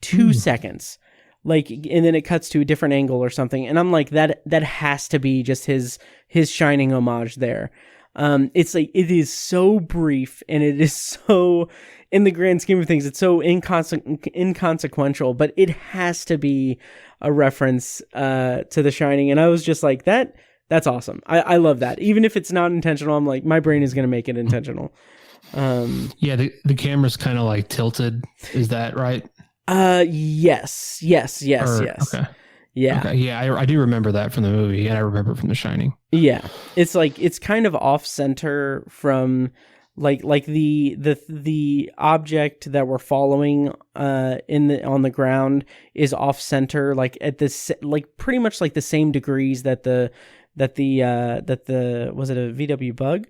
2 seconds, and then it cuts to a different angle or something, and I'm like, that has to be just his Shining homage there. It's like, it is so brief, and it is so, in the grand scheme of things, it's so inconsequential, but it has to be a reference to The Shining. And I was just like, that's awesome. I love that. Even if it's not intentional, I'm like, my brain is going to make it intentional. The camera's kind of like tilted. Is that right? Yes. Okay. Yeah. Okay. Yeah, I do remember that from the movie, and I remember it from The Shining. Yeah. It's like, it's kind of off center from like the object that we're following on the ground is off center, like at this, like pretty much like the same degrees that the was it a VW Bug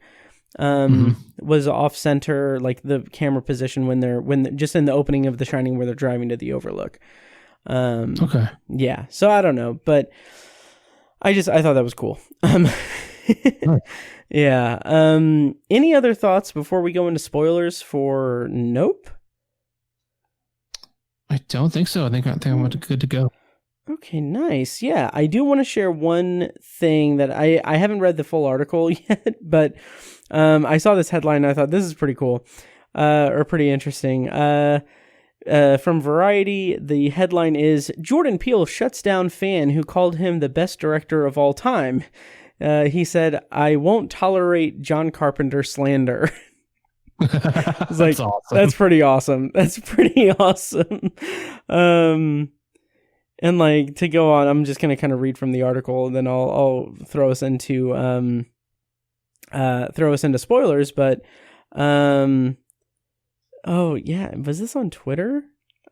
was off center, like the camera position when just in the opening of The Shining where they're driving to the Overlook. Okay. Yeah. So I don't know, but I thought that was cool. Nice. Yeah. Any other thoughts before we go into spoilers for Nope? I don't think so. I think I'm good to go. Okay, nice. Yeah, I do want to share one thing that I haven't read the full article yet, but I saw this headline and I thought this is pretty cool, or pretty interesting. From Variety, the headline is, Jordan Peele shuts down fan who called him the best director of all time. He said, I won't tolerate John Carpenter slander. It's like, That's awesome. That's pretty awesome. That's pretty awesome. And like, to go on, I'm just going to kind of read from the article and then I'll throw us into spoilers, but oh yeah, was this on Twitter?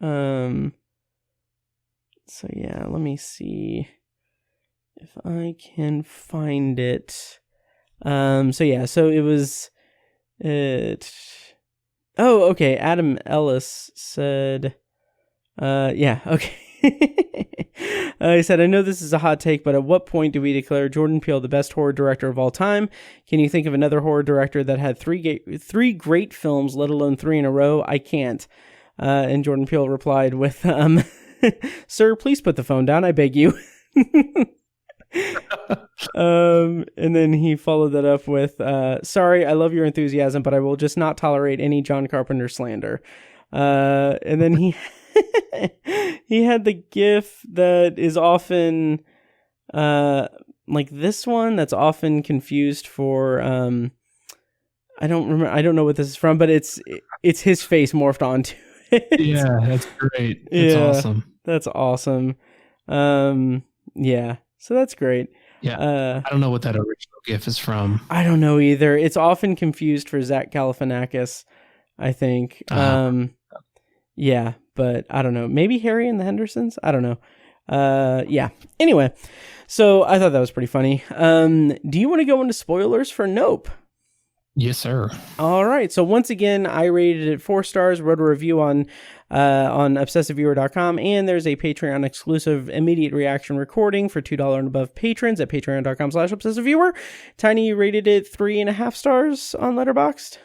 So yeah, let me see if I can find it. So yeah, so it was oh, okay, Adam Ellis said yeah, okay. He said, I know this is a hot take, but at what point do we declare Jordan Peele the best horror director of all time? Can you think of another horror director that had three great films, let alone 3 in a row? I can't. And Jordan Peele replied with, sir, please put the phone down, I beg you. And then he followed that up with, sorry, I love your enthusiasm, but I will just not tolerate any John Carpenter slander. And then he he had the GIF that is often like this one that's often confused for I don't know what this is from, but it's his face morphed onto it. Yeah, that's great. That's awesome. That's awesome. Yeah, so that's great. Yeah, I don't know what that original GIF is from. I don't know either. It's often confused for Zach Galifianakis, I think. Yeah, but I don't know. Maybe Harry and the Hendersons? I don't know. Yeah. Anyway, so I thought that was pretty funny. Do you want to go into spoilers for Nope? Yes, sir. All right. So once again, I rated it 4 stars, wrote a review on obsessiveviewer.com, and there's a Patreon exclusive immediate reaction recording for $2 and above patrons at patreon.com/obsessiveviewer. Tiny rated it 3.5 stars on Letterboxd.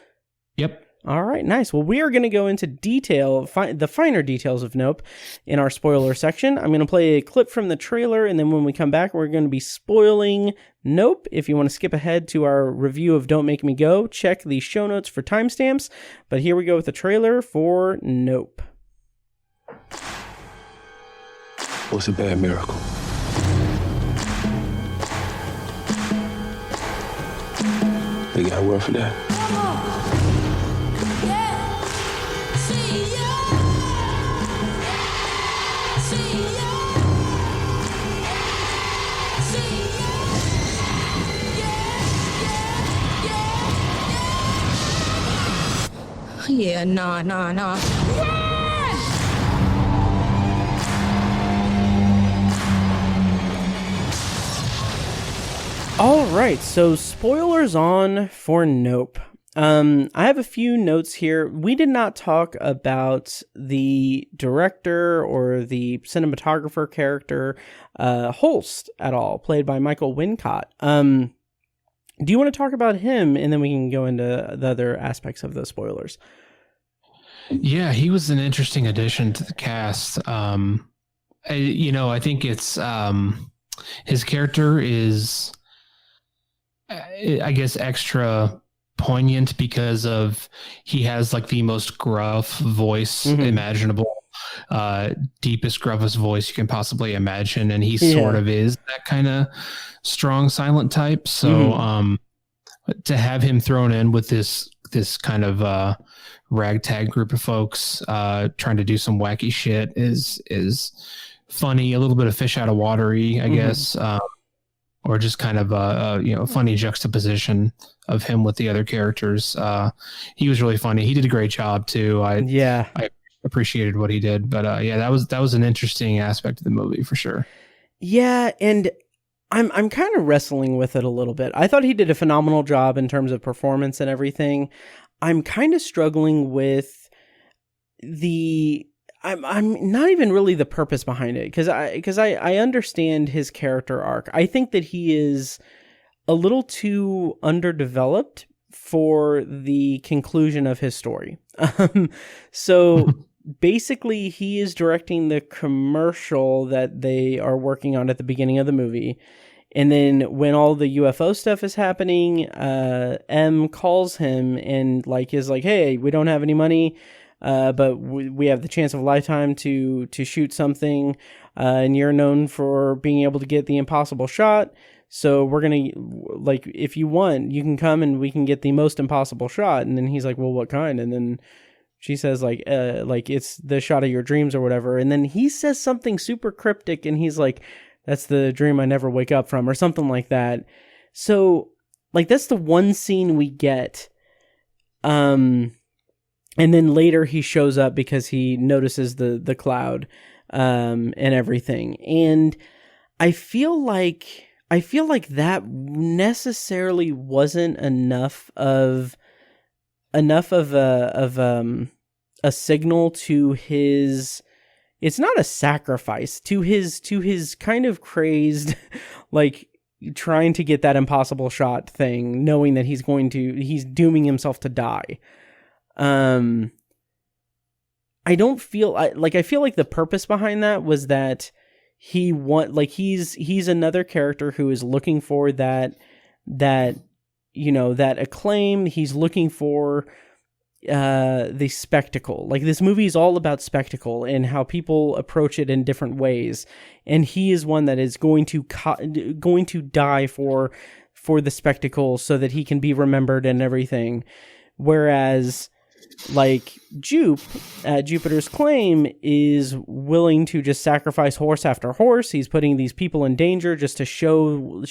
Yep. All right, nice. Well, we are going to go into the finer details of Nope in our spoiler section. I'm going to play a clip from the trailer, and then when we come back, we're going to be spoiling Nope. If you want to skip ahead to our review of Don't Make Me Go, check the show notes for timestamps. But here we go with the trailer for Nope. What's a bad miracle? They got a word for that? Yeah, nah. All right, so spoilers on for Nope. I have a few notes here. We did not talk about the director or the cinematographer character, Holst, at all, played by Michael Wincott. Do you want to talk about him, and then we can go into the other aspects of those spoilers? Yeah, he was an interesting addition to the cast. I think it's his character is, I guess, extra poignant because of he has like the most gruff voice imaginable, deepest, gruffest voice you can possibly imagine, and he sort of is that kind of strong silent type. So to have him thrown in with this kind of ragtag group of folks trying to do some wacky shit is funny, a little bit of fish out of watery, I guess, or just kind of a funny juxtaposition of him with the other characters. He was really funny. He did a great job too. I appreciated what he did, but that was an interesting aspect of the movie for sure. Yeah, and I'm kind of wrestling with it a little bit. I thought he did a phenomenal job in terms of performance and everything. I'm kind of struggling with I'm not even really the purpose behind it, because I understand his character arc. I think that he is a little too underdeveloped for the conclusion of his story. So basically, he is directing the commercial that they are working on at the beginning of the movie. And then when all the UFO stuff is happening, M calls him and like is like, "Hey, we don't have any money, but we have the chance of a lifetime to shoot something, and you're known for being able to get the impossible shot. So we're gonna, like, if you want, you can come and we can get the most impossible shot." And then he's like, "Well, what kind?" And then she says like it's the shot of your dreams or whatever. And then he says something super cryptic, and he's like, "That's the dream I never wake up from," or something like that. So like that's the one scene we get. And then later he shows up because he notices the cloud and everything. And I feel like that necessarily wasn't enough of a signal to his, it's not a sacrifice, to his kind of crazed, like trying to get that impossible shot thing, knowing that he's dooming himself to die. I feel like the purpose behind that was that he's another character who is looking for that acclaim. He's looking for the spectacle. Like, this movie is all about spectacle and how people approach it in different ways, and he is one that is going to die for the spectacle so that he can be remembered and everything. Whereas like Jupe at Jupiter's Claim is willing to just sacrifice horse after horse. He's putting these people in danger just to show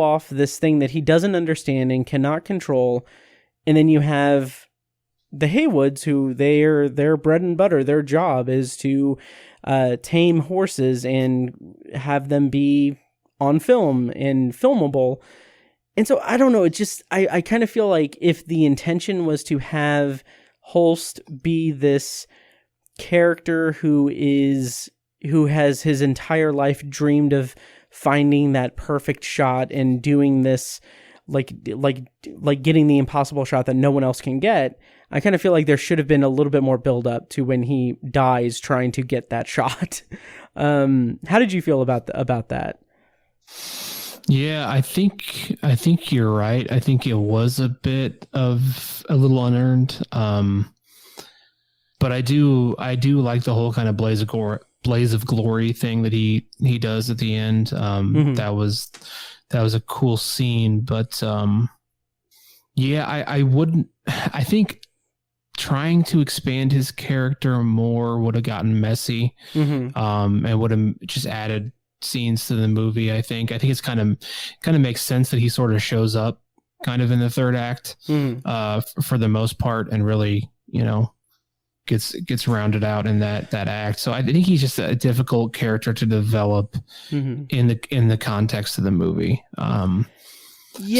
off this thing that he doesn't understand and cannot control. And then you have the Haywoods, who their bread and butter, their job is to tame horses and have them be on film and filmable. And so I don't know, it just, I kind of feel like if the intention was to have Holst be this character who has his entire life dreamed of finding that perfect shot and doing this, like getting the impossible shot that no one else can get, I kind of feel like there should have been a little bit more build up to when he dies trying to get that shot. How did you feel about that? Yeah, I think you're right. I think it was a bit of a little unearned. But I do like the whole kind of blaze of glory thing that he does at the end. That was a cool scene. But yeah, I think trying to expand his character more would have gotten messy, and would have just added scenes to the movie. I think it's kind of makes sense that he sort of shows up kind of in the third act for the most part, and really, gets rounded out in that act. So I think he's just a difficult character to develop in the context of the movie. So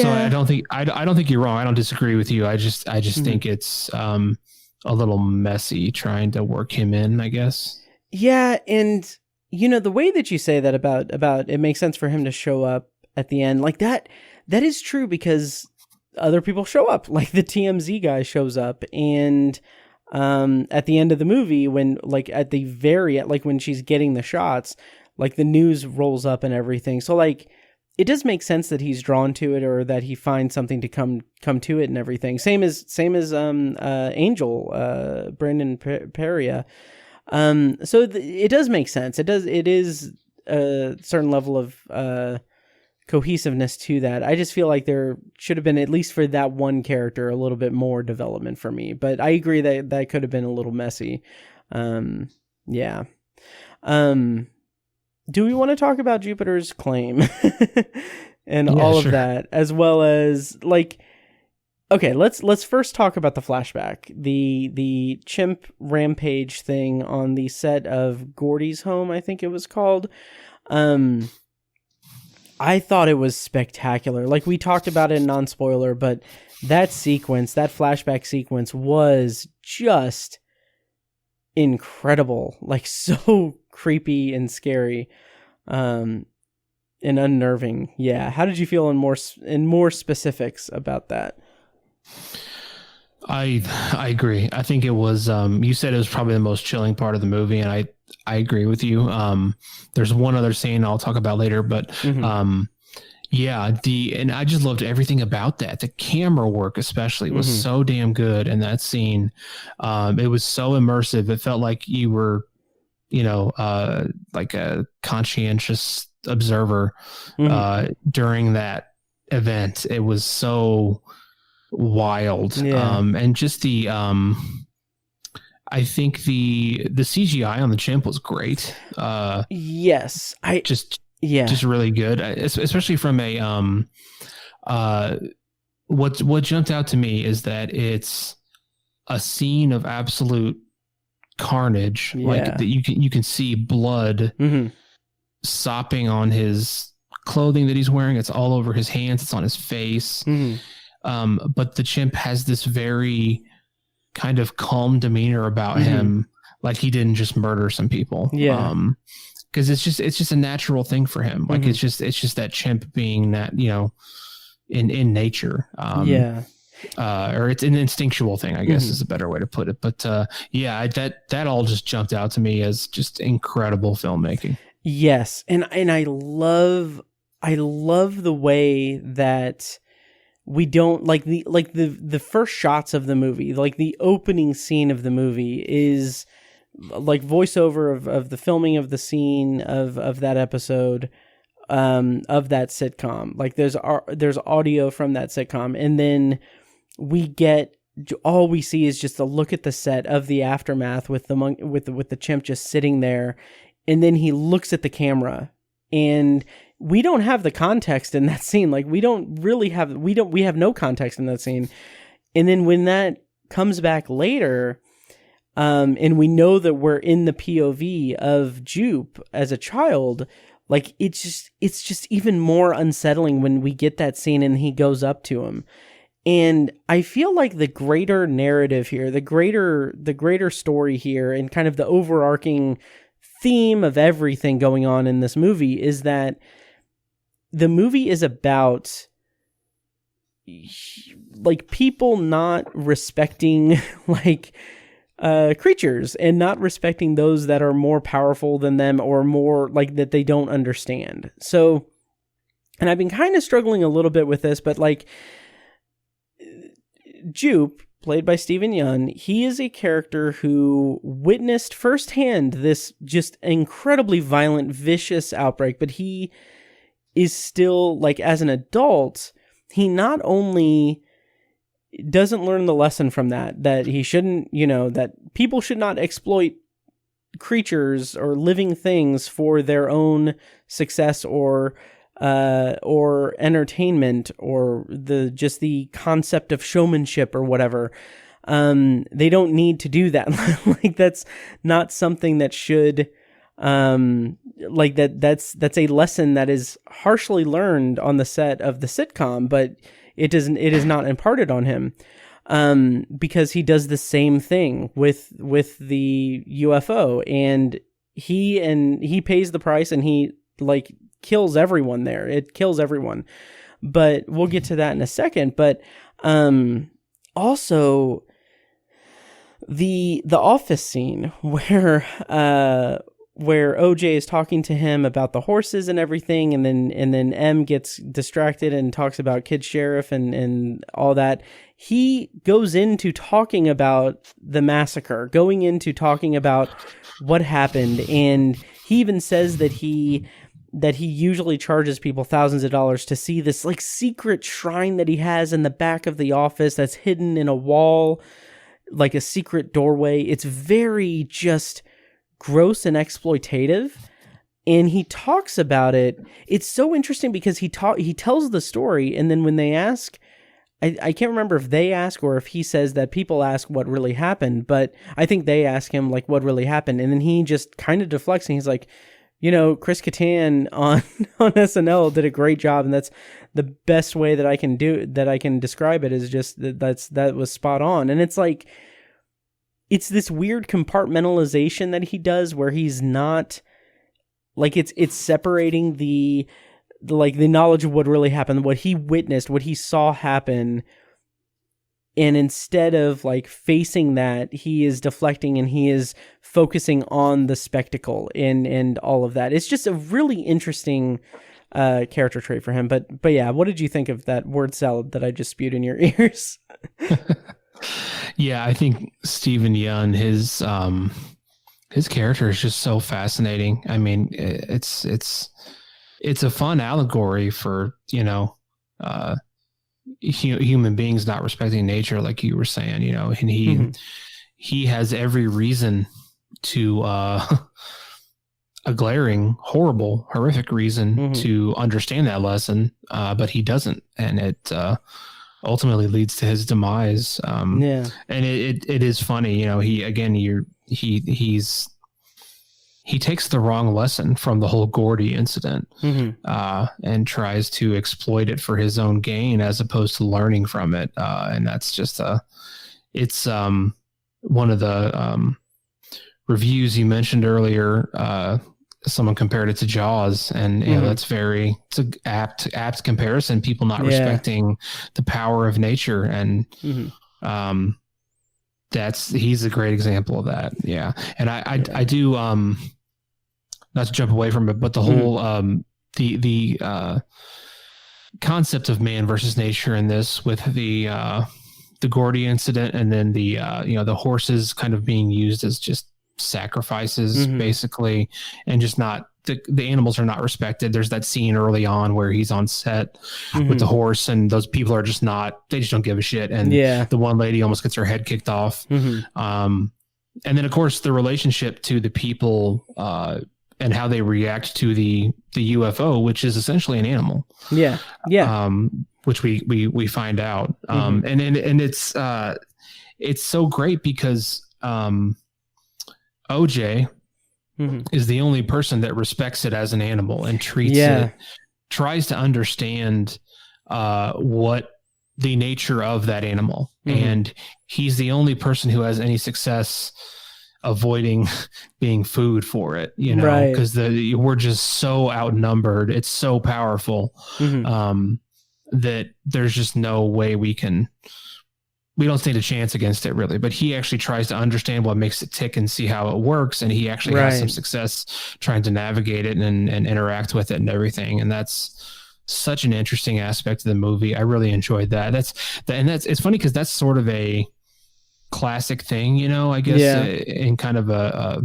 I don't think you're wrong. I don't disagree with you. I just think it's a little messy trying to work him in, I guess. Yeah, and the way that you say that about it makes sense for him to show up at the end like that. That is true, because other people show up, like the TMZ guy shows up, and at the end of the movie, when when she's getting the shots, like the news rolls up and everything. So like it does make sense that he's drawn to it, or that he finds something to come to it and everything. Same as Angel, Brandon Perea. So it does make sense. It is a certain level of cohesiveness to that. I just feel like there should have been, at least for that one character, a little bit more development for me. But I agree that could have been a little messy. Yeah. Do we want to talk about Jupiter's Claim and all of that, as well as like? Okay, let's first talk about the flashback, the chimp rampage thing on the set of Gordy's home, I think it was called. I thought it was spectacular. Like, we talked about it in non-spoiler, but that flashback sequence was just incredible, like so creepy and scary, and unnerving. Yeah. How did you feel in more specifics about that? I agree. I think it was, you said it was probably the most chilling part of the movie, and I agree with you. There's one other scene I'll talk about later, but yeah, and I just loved everything about that. The camera work especially was so damn good in that scene. It was so immersive. It felt like you were, like a conscientious observer during that event. It was so wild. And just the I think the CGI on the chimp was great. Yes, just really good, especially from a what jumped out to me is that it's a scene of absolute carnage, like that you can see blood sopping on his clothing that he's wearing. It's all over his hands, it's on his face. But the chimp has this very kind of calm demeanor about him, like he didn't just murder some people. Because it's just a natural thing for him. Like it's just that chimp being that, in nature. Or it's an instinctual thing, I guess is a better way to put it. But that all just jumped out to me as just incredible filmmaking. Yes, and I love the way that we don't like the first shots of the movie, like the opening scene of the movie is like voiceover of the filming of the scene of that episode of that sitcom. Like there's audio from that sitcom, and then all we see is just a look at the set of the aftermath with the chimp just sitting there, and then he looks at the camera, and we don't have the context in that scene. Like we have no context in that scene. And then when that comes back later, and we know that we're in the POV of Jupe as a child, like it's just even more unsettling when we get that scene and he goes up to him. And I feel like the greater narrative here, the greater story here, and kind of the overarching theme of everything going on in this movie is that the movie is about like people not respecting like creatures and not respecting those that are more powerful than them or more like that they don't understand. So, and I've been kind of struggling a little bit with this, but like Jupe, played by Steven Yeun, he is a character who witnessed firsthand this just incredibly violent, vicious outbreak, but he is still, like, as an adult, he not only doesn't learn the lesson from that he shouldn't, that people should not exploit creatures or living things for their own success or entertainment or the concept of showmanship or whatever. They don't need to do that. Like that's not something that should, like that's a lesson that is harshly learned on the set of the sitcom, but it is not imparted on him. Because he does the same thing with the UFO, and he pays the price, and he like kills everyone there. It kills everyone. But we'll get to that in a second. But also the office scene where OJ is talking to him about the horses and everything, and then M gets distracted and talks about Kid Sheriff and all that. He goes into talking about the massacre, going into talking about what happened, and he even says that he usually charges people thousands of dollars to see this like secret shrine that he has in the back of the office that's hidden in a wall, like a secret doorway. It's very just gross and exploitative, and he talks about it. It's so interesting because he tells the story, and then when they ask, I can't remember if they ask or if he says that people ask what really happened, but I think they ask him like what really happened, and then he just kind of deflects, and he's like, Chris Kattan on SNL did a great job, and that's the best way that I can describe it, is just that was spot on. And it's like, it's this weird compartmentalization that he does where he's not like it's separating the knowledge of what really happened, what he witnessed, what he saw happen, and instead of like facing that, he is deflecting and he is focusing on the spectacle and all of that. It's just a really interesting character trait for him. But yeah, what did you think of that word salad that I just spewed in your ears? Yeah, I think Steven Yeun, his character is just so fascinating. I mean, it's a fun allegory for, human beings not respecting nature, like you were saying, and he has every reason to a glaring, horrible, horrific reason to understand that lesson, but he doesn't, and it ultimately leads to his demise. And it is funny, he takes the wrong lesson from the whole Gordy incident, and tries to exploit it for his own gain as opposed to learning from it. And that's just it's one of the reviews you mentioned earlier. Someone compared it to Jaws, and it's an apt comparison. People not respecting the power of nature, and he's a great example of that. Yeah. And I do, not to jump away from it, but the whole, the concept of man versus nature in this with the Gordy incident, and then the horses kind of being used as just sacrifices basically, and just not, the animals are not respected. There's that scene early on where he's on set with the horse, and those people are just they just don't give a shit. And the one lady almost gets her head kicked off. And then of course the relationship to the people, and how they react to the UFO, which is essentially an animal. Yeah. Which we find out. And it's so great because, OJ is the only person that respects it as an animal and treats it, tries to understand what the nature of that animal. And he's the only person who has any success avoiding being food for it, because we're just so outnumbered. It's so powerful that there's just no way we don't stand a chance against it, really. But he actually tries to understand what makes it tick and see how it works. And he actually has some success trying to navigate it and interact with it and everything. And that's such an interesting aspect of the movie. I really enjoyed that. It's funny because that's sort of a classic thing, I guess, in kind of a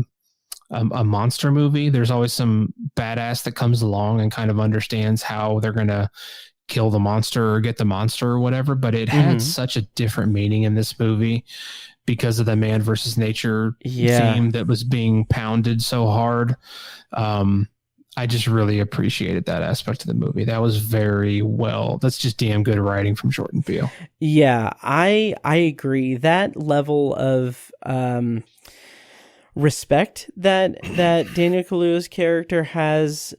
monster movie. There's always some badass that comes along and kind of understands how they're going to kill the monster or get the monster or whatever, but it had such a different meaning in this movie because of the man versus nature theme that was being pounded so hard. I just really appreciated that aspect of the movie. That was that's just damn good writing from Jordan Peele. Yeah, I agree. That level of respect that Daniel Kaluuya's character has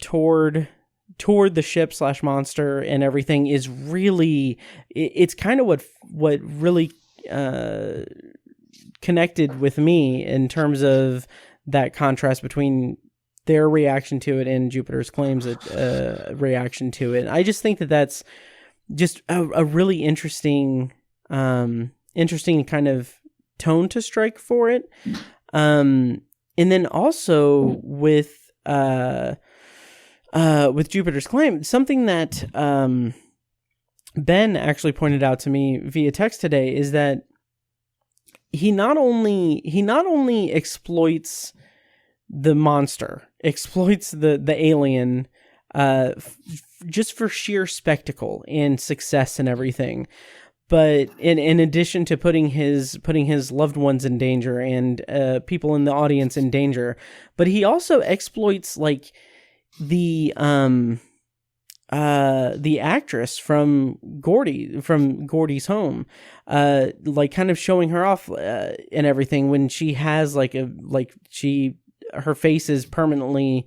toward the ship / monster and everything is really, it's kind of what really connected with me in terms of that contrast between their reaction to it and Jupiter's Claim's reaction to it. I just think that that's just a really interesting kind of tone to strike for it. And then also with Jupiter's Claim, something that Ben actually pointed out to me via text today is that he not only exploits the monster, exploits the alien just for sheer spectacle and success and everything, but in addition to putting his loved ones in danger and people in the audience in danger, but he also exploits like the actress from Gordy's home, like kind of showing her off and everything when she has her face is permanently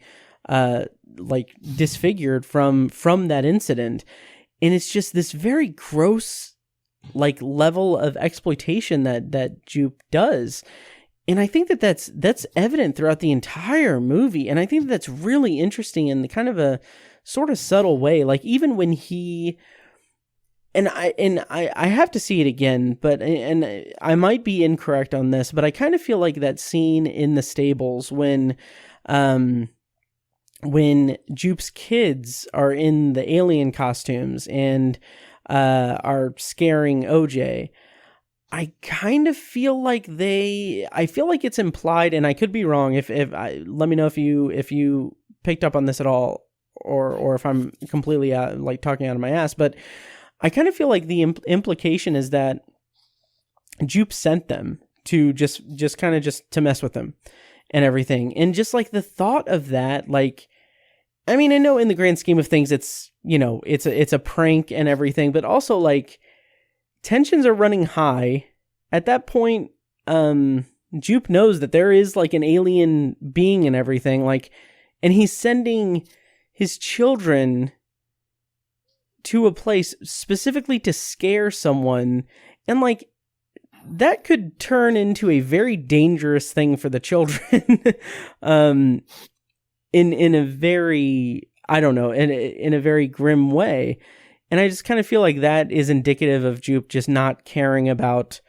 like disfigured from that incident, and it's just this very gross like level of exploitation that Jupe does. And I think that's evident throughout the entire movie. And I think that's really interesting in the kind of a sort of subtle way. Like even when he, and I have to see it again, but, and I might be incorrect on this, but I kind of feel like that scene in the stables when Jupe's kids are in the alien costumes and are scaring OJ, I kind of feel like I feel like it's implied, and I could be wrong. Let me know if you picked up on this at all, or if I'm completely like talking out of my ass. But I kind of feel like the implication is that Jupe sent them to just to mess with them and everything, and just like the thought of that, like, I mean, I know in the grand scheme of things, it's, you know, it's a prank and everything, but also like tensions are running high. At that point, Jupe knows that there is like an alien being and everything, like, and he's sending his children to a place specifically to scare someone, and like that could turn into a very dangerous thing for the children. In a very, I don't know, in a very grim way. And I just kind of feel like that is indicative of Jupe just not caring about,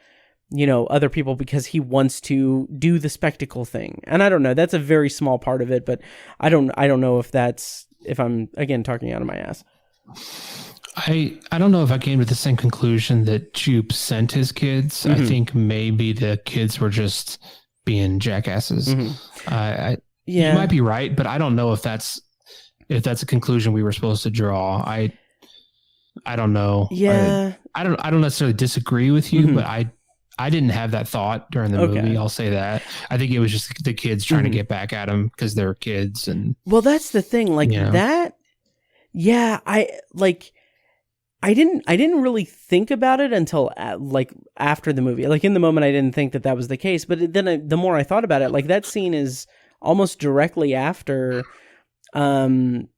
you know, other people because he wants to do the spectacle thing. And I don't know, that's a very small part of it, but I don't know if I'm again talking out of my ass. I don't know if I came to the same conclusion that Jupe sent his kids. Mm-hmm. I think maybe the kids were just being jackasses. Mm-hmm. Yeah, you might be right, but I don't know if that's a conclusion we were supposed to draw. I don't know. Yeah, I don't necessarily disagree with you, mm-hmm. but I didn't have that thought during the movie. I'll say that. I think it was just the kids trying mm-hmm. to get back at him because they're kids, and well, that's the thing. Like that. Yeah, I didn't really think about it until like after the movie. Like in the moment, I didn't think that was the case. But then the more I thought about it, like that scene is almost directly after M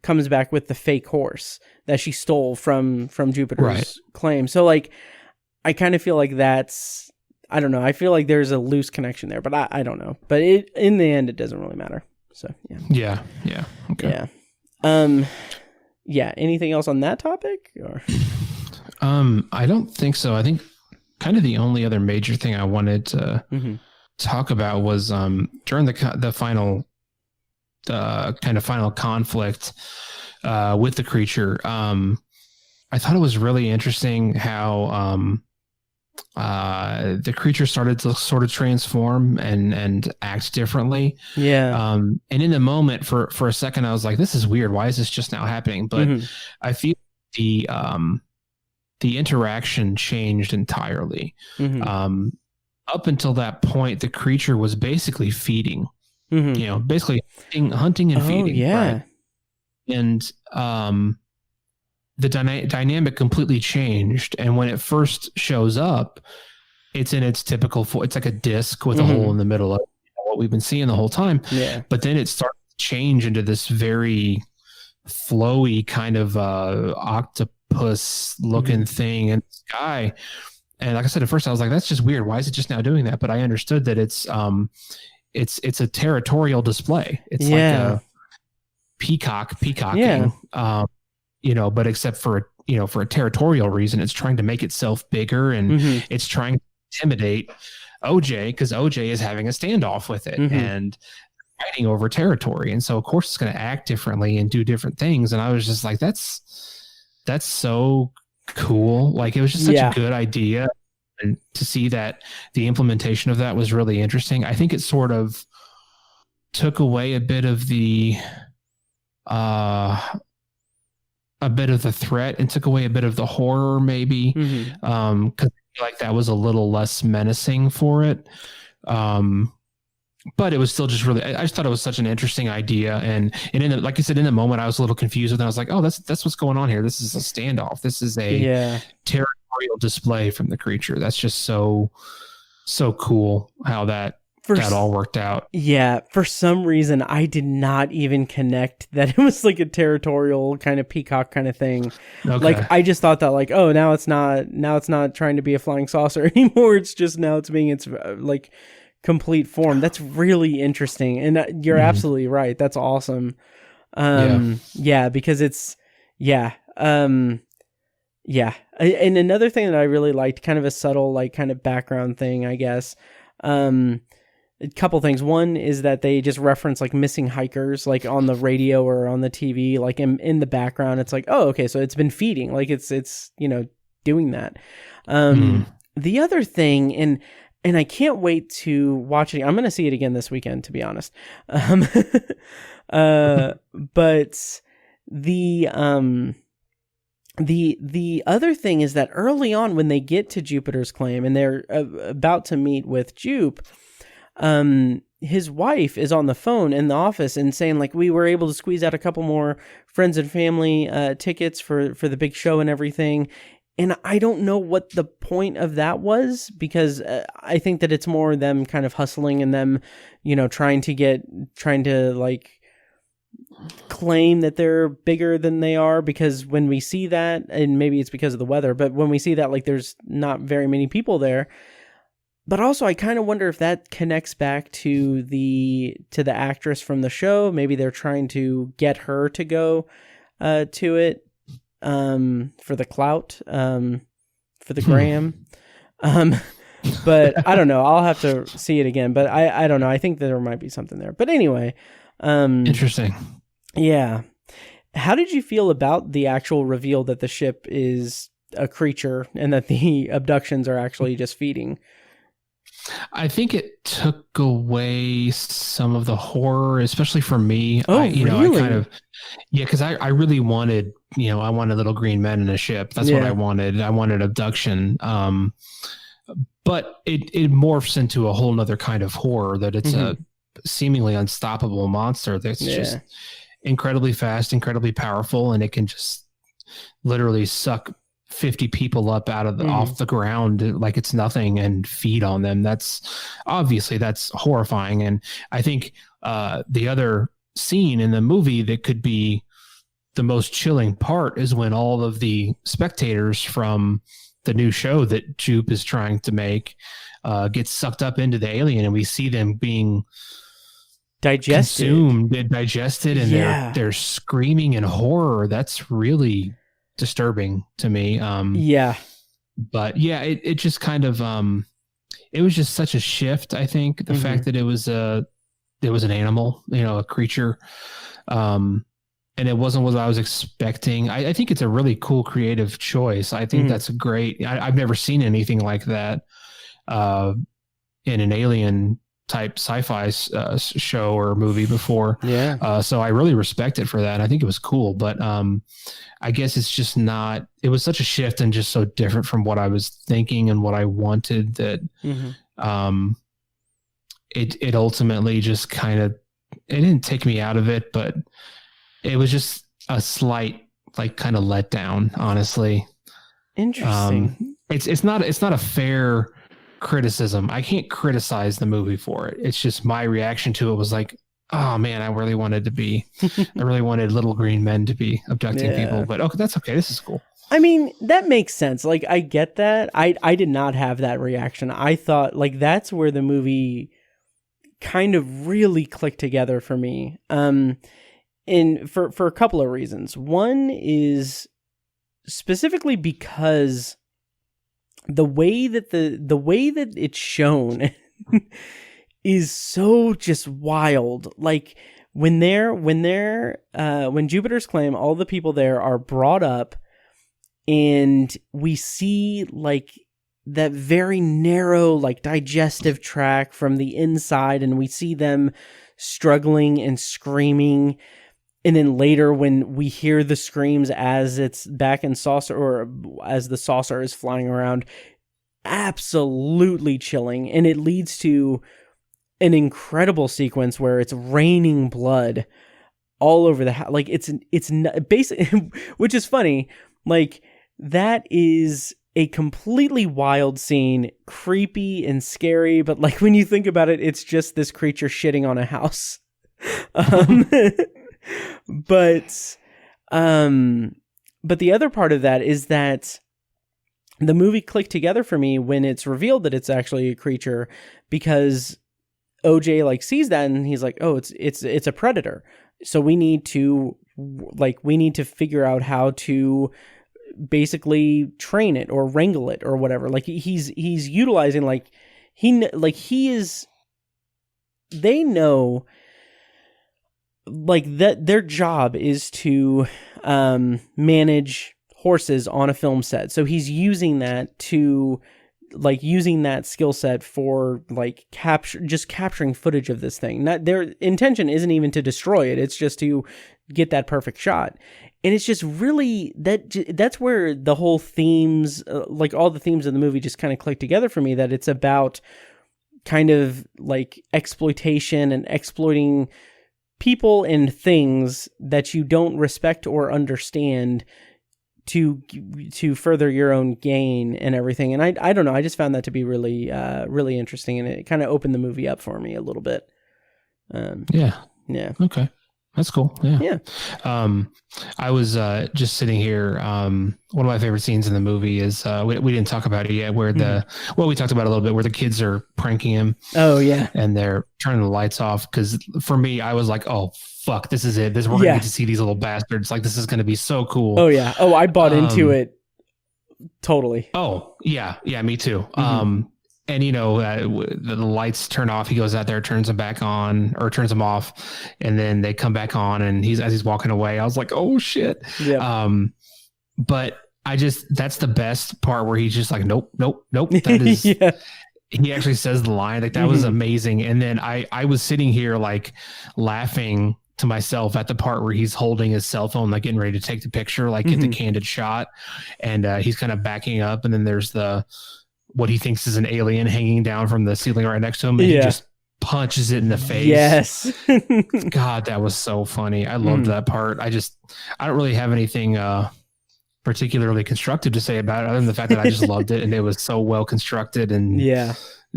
comes back with the fake horse that she stole from Jupiter's claim. So like, I kind of feel like that's, I don't know. I feel like there's a loose connection there, but I don't know. But in the end, it doesn't really matter. So yeah. Okay. Yeah. Anything else on that topic? Or I don't think so. I think kind of the only other major thing I wanted to mm-hmm. talk about was during the final final conflict with the creature. I thought it was really interesting how the creature started to sort of transform and act differently. Yeah. And in the moment, for a second, I was like, "This is weird. Why is this just now happening?" But mm-hmm. I feel the interaction changed entirely. Mm-hmm. Up until that point, the creature was basically feeding. Mm-hmm. You know, basically hunting and feeding. Yeah. Right? And the dynamic completely changed. And when it first shows up, it's in its typical form. It's like a disc with mm-hmm. a hole in the middle of what we've been seeing the whole time. Yeah. But then it starts to change into this very flowy kind of octopus looking mm-hmm. thing in the sky. And like I said, at first I was like, that's just weird. Why is it just now doing that? But I understood that it's a territorial display. It's like a peacocking. Yeah. You know, but except for a territorial reason, it's trying to make itself bigger, and mm-hmm. it's trying to intimidate OJ because OJ is having a standoff with it mm-hmm. and fighting over territory. And so of course it's going to act differently and do different things. And I was just like, that's so cool. Like it was just such a good idea. And to see that the implementation of that was really interesting. I think it sort of took away a bit of the threat and took away a bit of the horror, maybe. Mm-hmm. Cause I feel like that was a little less menacing for it. But it was still just really, I just thought it was such an interesting idea. And like I said, in the moment, I was a little confused with it. I was like, oh, that's what's going on here. This is a standoff. This is a territorial display from the creature. That's just so cool how that that all worked out. Yeah, for some reason, I did not even connect that it was like a territorial kind of peacock kind of thing. Okay. Like, I just thought that like, oh, now it's not trying to be a flying saucer anymore. It's just now it's being its like complete form. That's really interesting. And you're absolutely right. That's awesome. Yeah, because it's, yeah. Yeah. And another thing that I really liked, kind of a subtle, like kind of background thing, I guess. A couple things. One is that they just reference like missing hikers, like on the radio or on the TV, like in the background. It's like, oh, okay, so it's been feeding, like it's doing that. The other thing, and I can't wait to watch it. I'm going to see it again this weekend, to be honest. But the other thing is that early on when they get to Jupiter's claim and they're about to meet with Jupe, his wife is on the phone in the office and saying like, we were able to squeeze out a couple more friends and family tickets for the big show and everything. And I don't know what the point of that was, because I think that it's more them kind of hustling and them, trying to like claim that they're bigger than they are, because when we see that, and maybe it's because of the weather, but when we see that, like, there's not very many people there. But also I kind of wonder if that connects back to the actress from the show. Maybe they're trying to get her to go to it for the clout, for the gram. But I don't know. I'll have to see it again, but I don't know. I think that there might be something there. But anyway, interesting. Yeah. How did you feel about the actual reveal that the ship is a creature and that the abductions are actually just feeding? I think it took away some of the horror, especially for me. Oh, really? I kind of, because I really wanted, I wanted little green men in a ship. That's what I wanted. I wanted abduction. But it morphs into a whole nother kind of horror, that it's a seemingly unstoppable monster that's just incredibly fast, incredibly powerful, and it can just literally suck 50 people up out of off the ground like it's nothing and feed on them. That's horrifying. And I think the other scene in the movie that could be the most chilling part is when all of the spectators from the new show that Jupe is trying to make get sucked up into the alien, and we see them being consumed and digested, and they're screaming in horror. That's really disturbing to me. But it just kind of it was just such a shift. I think the fact that it was an animal, a creature, and it wasn't what I was expecting. I think it's a really cool creative choice. I think that's great. I've never seen anything like that in an alien type sci-fi show or movie before. So I really respect it for that. I think it was cool, but I guess it's just not, it was such a shift and just so different from what I was thinking and what I wanted that it ultimately just kind of, it didn't take me out of it, but it was just a slight, like, kind of letdown, honestly. Interesting. It's not a fair criticism. I can't criticize the movie for it. It's just my reaction to it was like, oh man, I really wanted little green men to be abducting people, but okay, that's okay. This is cool. I mean, that makes sense. Like, I get that. I did not have that reaction. I thought, like, that's where the movie kind of really clicked together for me. And for a couple of reasons. One is specifically because the way that it's shown is so just wild. Like, when Jupiter's claim, all the people there are brought up, and we see like that very narrow, like, digestive tract from the inside, and we see them struggling and screaming. And then later, when we hear the screams as it's back in saucer, or as the saucer is flying around, absolutely chilling. And it leads to an incredible sequence where it's raining blood all over the house. Like, it's basically, which is funny. Like, that is a completely wild scene, creepy and scary, but like when you think about it, it's just this creature shitting on a house. But the other part of that is that the movie clicked together for me when it's revealed that it's actually a creature, because OJ like sees that and he's like, oh, it's a predator. So we need to figure out how to basically train it or wrangle it or whatever. Like he's utilizing they know like that their job is to manage horses on a film set. So he's using that skill set for like capturing footage of this thing. Not their intention isn't even to destroy it. It's just to get that perfect shot. And it's just really that's where the whole themes, like all the themes of the movie just kind of click together for me, that it's about kind of like exploitation and exploiting people and things that you don't respect or understand to further your own gain and everything. And I don't know, I just found that to be really really interesting, and it kind of opened the movie up for me a little bit. Yeah. Okay. That's cool. Yeah. I was just sitting here. One of my favorite scenes in the movie is we didn't talk about it yet, where we talked about it a little bit, where the kids are pranking him. Oh yeah, and they're turning the lights off. Because for me, I was like, oh fuck, this is it. We're gonna get to see these little bastards. Like, this is gonna be so cool. Oh yeah. Oh, I bought into it totally. Oh yeah, me too. And the lights turn off. He goes out there, turns them back on, or turns them off, and then they come back on. And as he's walking away, I was like, "Oh shit!" Yeah. But that's the best part, where he's just like, "Nope." That is. Yeah. He actually says the line, like, that was amazing. And then I was sitting here like laughing to myself at the part where he's holding his cell phone, like getting ready to take the picture, like get the candid shot, and he's kind of backing up, and then there's what he thinks is an alien hanging down from the ceiling right next to him, and he just punches it in the face. Yes. God, that was so funny. I loved that part. I don't really have anything particularly constructive to say about it, other than the fact that I just loved it, and it was so well constructed, and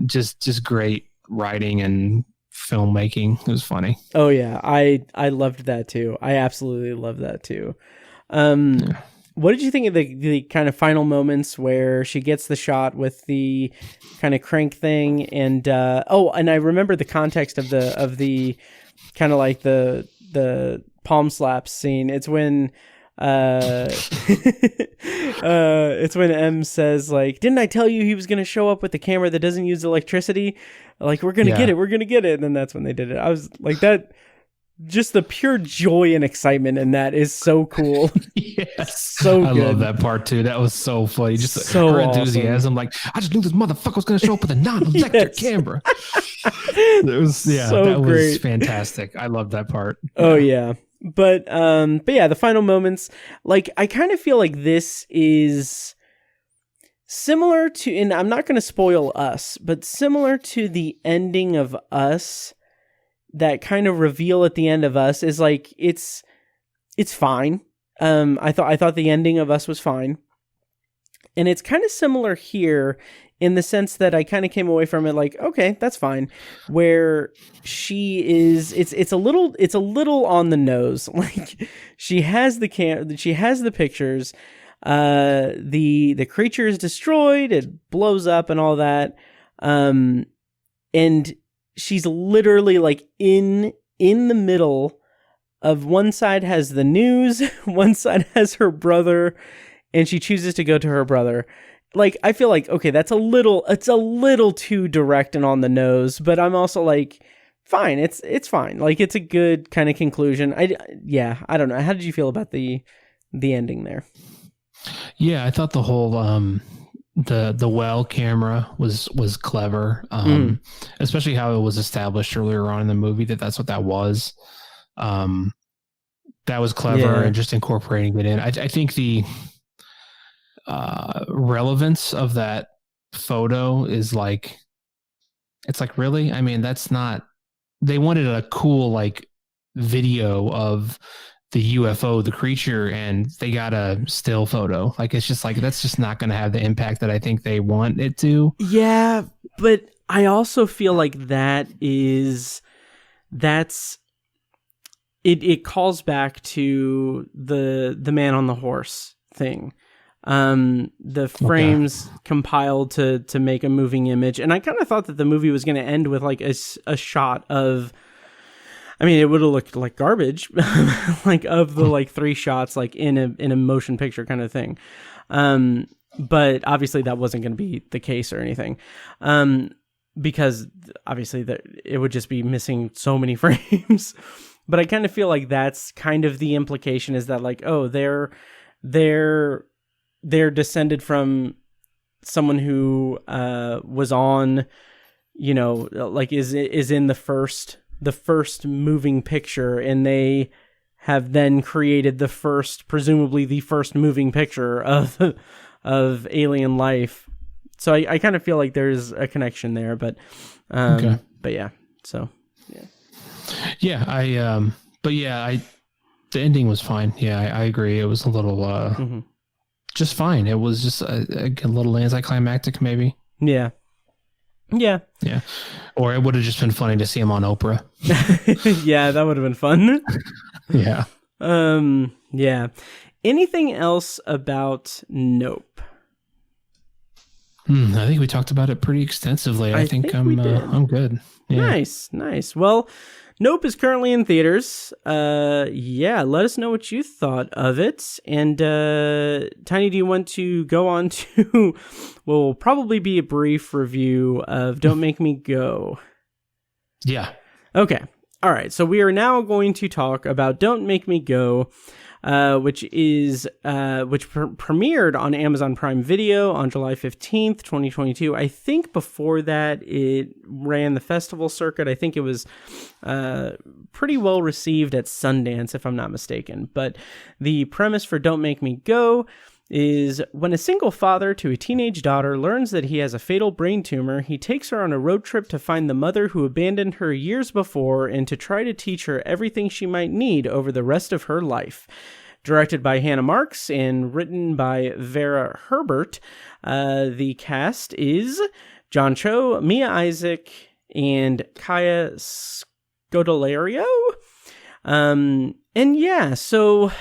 just great writing and filmmaking. It was funny. Oh yeah, I loved that too. I absolutely loved that too. What did you think of the kind of final moments where she gets the shot with the kind of crank thing, and and I remember the context of the kind of like the palm slaps scene. It's when it's when M says, like, didn't I tell you he was going to show up with the camera that doesn't use electricity? Like, we're going to get it. And then that's when they did it. I was like, that, just the pure joy and excitement in that is so cool. Yes. So good. I love that part too. That was so funny. Just so her enthusiasm. awesome. Like, I just knew this motherfucker was going to show up with a non-electric camera. It was, so that great. was fantastic. I love that part. Oh yeah. But yeah, the final moments, like, I kind of feel like this is similar to, and I'm not going to spoil Us, but similar to the ending of Us. That kind of reveal at the end of Us is like, it's fine. I thought the ending of Us was fine. And it's kind of similar here in the sense that I kind of came away from it like, okay, that's fine. Where she is, it's a little on the nose. Like, she has the pictures, the creature is destroyed, it blows up and all that. And she's literally like in the middle of, one side has the news, one side has her brother, and she chooses to go to her brother. Like, I feel like, okay, it's a little too direct and on the nose, but I'm also like, fine, it's fine. Like, it's a good kind of conclusion. I don't know. How did you feel about the ending there? Yeah, I thought the whole the well camera was clever, especially how it was established earlier on in the movie that's what that was. That was clever, and just incorporating it in. I think the relevance of that photo is like, it's like, really? I mean, that's not, they wanted a cool like video of the UFO, the creature, and they got a still photo. Like, it's just like, that's just not going to have the impact that I think they want it to. Yeah, but I also feel like it calls back to the man on the horse thing. The frames compiled to make a moving image. And I kind of thought that the movie was going to end with like a shot of, I mean, it would have looked like garbage, like of the like 3 shots, like in a motion picture kind of thing. But obviously that wasn't going to be the case or anything. Because obviously it would just be missing so many frames. But I kind of feel like that's kind of the implication, is that like, oh, they're descended from someone who was on, you know, like is in the first moving picture, and they have then created presumably the first moving picture of alien life. So I kind of feel like there's a connection there, but yeah, so yeah. Yeah, the ending was fine. Yeah, I agree. It was a little just fine. It was just a little anticlimactic, maybe. Yeah. Or it would have just been funny to see him on Oprah. Yeah, that would have been fun. Yeah. Yeah. Anything else about Nope? I think we talked about it pretty extensively. I think I'm good. Yeah. Nice. Well, Nope is currently in theaters. Yeah, let us know what you thought of it. And Tiny, do you want to go on to will probably be a brief review of Don't Make Me Go? Yeah. Okay. All right. So we are now going to talk about Don't Make Me Go, which premiered on Amazon Prime Video on July 15th, 2022. I think before that it ran the festival circuit. I think it was pretty well received at Sundance, if I'm not mistaken. But the premise for Don't Make Me Go is when a single father to a teenage daughter learns that he has a fatal brain tumor, he takes her on a road trip to find the mother who abandoned her years before and to try to teach her everything she might need over the rest of her life. Directed by Hannah Marks and written by Vera Herbert, the cast is John Cho, Mia Isaac, and Kaya Scodelario. And yeah, so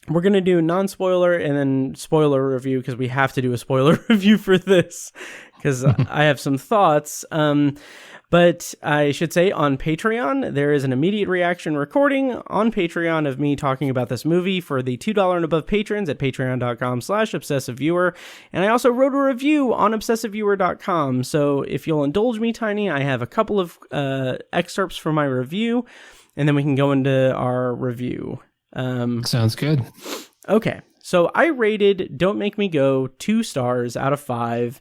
we're going to do non-spoiler and then spoiler review, because we have to do a spoiler review for this, because I have some thoughts. But I should say on Patreon, there is an immediate reaction recording on Patreon of me talking about this movie for the $2 and above patrons at patreon.com/obsessiveviewer. And I also wrote a review on obsessiveviewer.com. So if you'll indulge me, Tiny, I have a couple of excerpts from my review, and then we can go into our review. Sounds good. Okay. So I rated Don't Make Me Go 2 stars out of 5.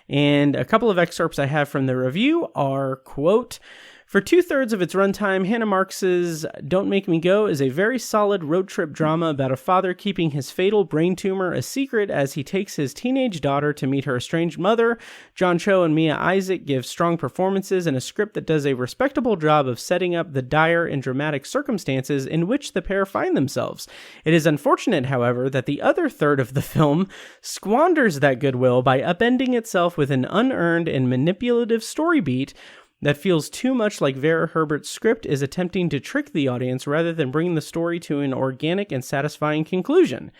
And a couple of excerpts I have from the review are, quote, "For 2/3 of its runtime, Hannah Marks's Don't Make Me Go is a very solid road trip drama about a father keeping his fatal brain tumor a secret as he takes his teenage daughter to meet her estranged mother. John Cho and Mia Isaac give strong performances in a script that does a respectable job of setting up the dire and dramatic circumstances in which the pair find themselves. It is unfortunate, however, that the other third of the film squanders that goodwill by upending itself with an unearned and manipulative story beat that feels too much like Vera Herbert's script is attempting to trick the audience rather than bring the story to an organic and satisfying conclusion."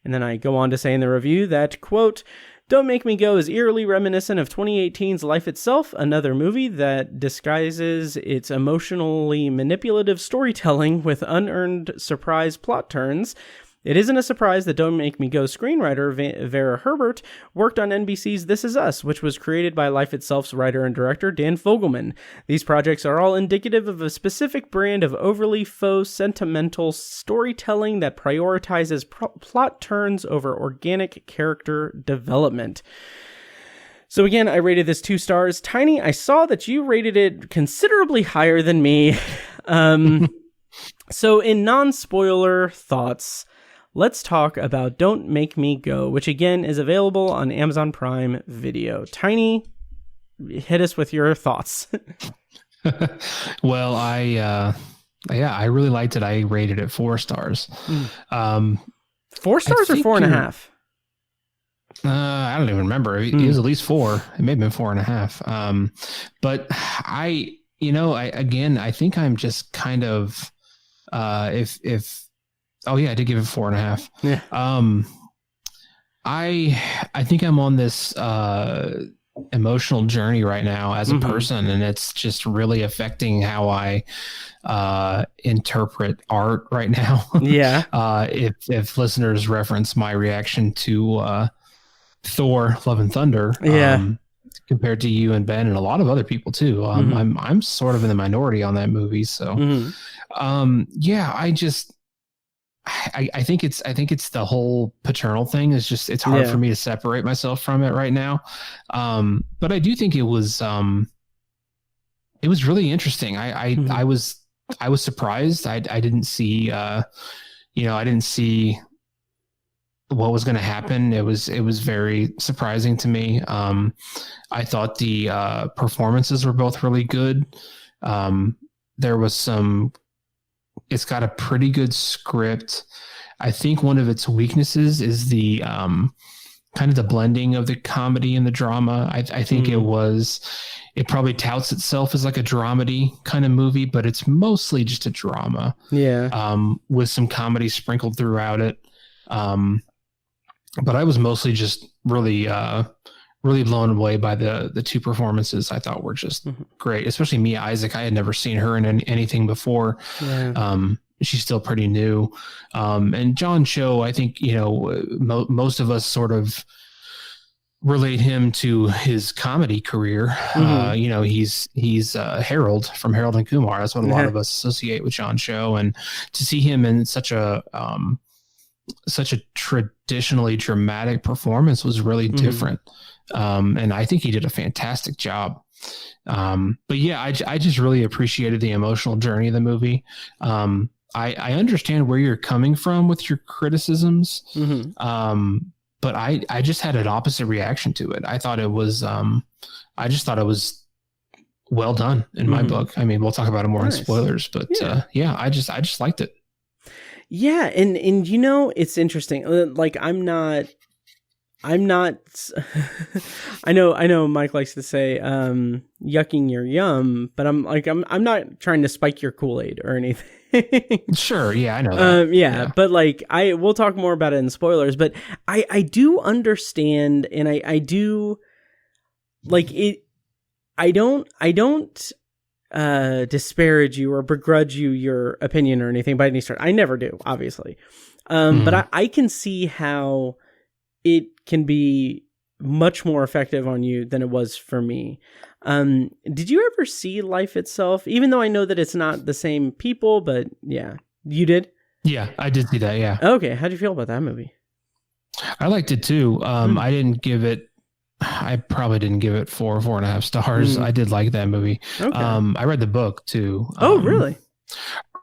And then I go on to say in the review that, quote, "Don't Make Me Go is eerily reminiscent of 2018's Life Itself, another movie that disguises its emotionally manipulative storytelling with unearned surprise plot turns. It isn't a surprise that Don't Make Me Go screenwriter Vera Herbert worked on NBC's This Is Us, which was created by Life Itself's writer and director Dan Fogelman. These projects are all indicative of a specific brand of overly faux sentimental storytelling that prioritizes plot turns over organic character development." So again, I rated this 2 stars. Tiny, I saw that you rated it considerably higher than me. So in non-spoiler thoughts, let's talk about Don't Make Me Go, which again is available on Amazon Prime Video. Tiny, hit us with your thoughts. Well, I Yeah, I really liked it. I rated it 4 stars. 4 stars or 4.5? I don't even remember. It was at least 4. It may have been 4.5. But I think I'm just kind of, I did give it 4.5. Yeah. I think I'm on this emotional journey right now as a person, and it's just really affecting how I interpret art right now. Yeah. If listeners reference my reaction to Thor: Love and Thunder, compared to you and Ben and a lot of other people too, I'm sort of in the minority on that movie. So, I think it's the whole paternal thing. It's hard for me to separate myself from it right now. But I do think it was really interesting. I was surprised. I didn't see, I didn't see what was going to happen. It was very surprising to me. I thought the performances were both really good. There was it's got a pretty good script. I think one of its weaknesses is the kind of the blending of the comedy and the drama. I think it probably touts itself as like a dramedy kind of movie, but it's mostly just a drama. Yeah. With some comedy sprinkled throughout it. But I was mostly just really blown away by the 2 performances. I thought were just great, especially Mia Isaac. I had never seen her in anything before. Yeah. She's still pretty new. And John Cho, I think, most of us sort of relate him to his comedy career. He's Harold from Harold and Kumar. That's what a lot of us associate with John Cho. And to see him in such a traditionally dramatic performance was really different. And I think he did a fantastic job. But yeah, I just really appreciated the emotional journey of the movie. I understand where you're coming from with your criticisms. But I just had an opposite reaction to it. I thought it was, I just thought it was well done in my book. I mean, we'll talk about it more in spoilers, but I just liked it. Yeah. And it's interesting. Like I'm not, I know Mike likes to say, yucking your yum, but I'm not trying to spike your Kool-Aid or anything. Sure. Yeah, I know that. But we'll talk more about it in spoilers, but I do understand. And I do like it. I don't disparage you or begrudge you your opinion or anything by any stretch. I never do, obviously. But I can see how it can be much more effective on you than it was for me. Did you ever see Life Itself? Even though I know that it's not the same people, but yeah, you did? Yeah, I did see that. Yeah. Okay. How'd you feel about that movie? I liked it too. I probably didn't give it 4.5 stars. I did like that movie. Okay. I read the book too. Oh, really?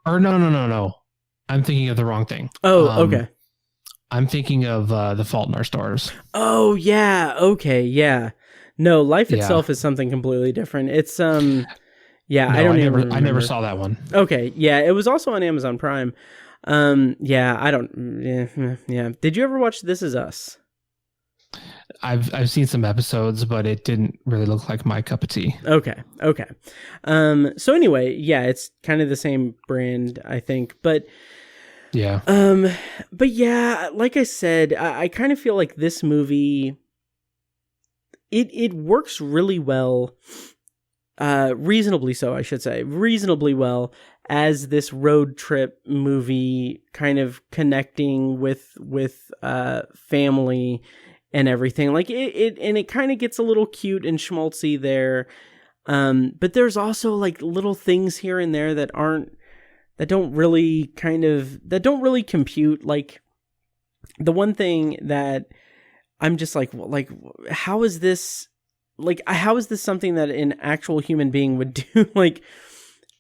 Or no. I'm thinking of the wrong thing. Oh, okay. I'm thinking of The Fault in Our Stars. Oh, yeah. Okay, yeah. No, Life Itself is something completely different. It's I never saw that one. Okay, yeah, it was also on Amazon Prime. Did you ever watch This Is Us? I've seen some episodes, but it didn't really look like my cup of tea. Okay. So anyway, yeah, it's kind of the same brand, I think, but yeah. But yeah, like I said, I kind of feel like this movie, it works really well, reasonably so, I should say, reasonably well as this road trip movie, kind of connecting with family and everything. Like it kind of gets a little cute and schmaltzy there. But there's also like little things here and there that don't really compute. Like the one thing that I'm just like, how is this something that an actual human being would do? Like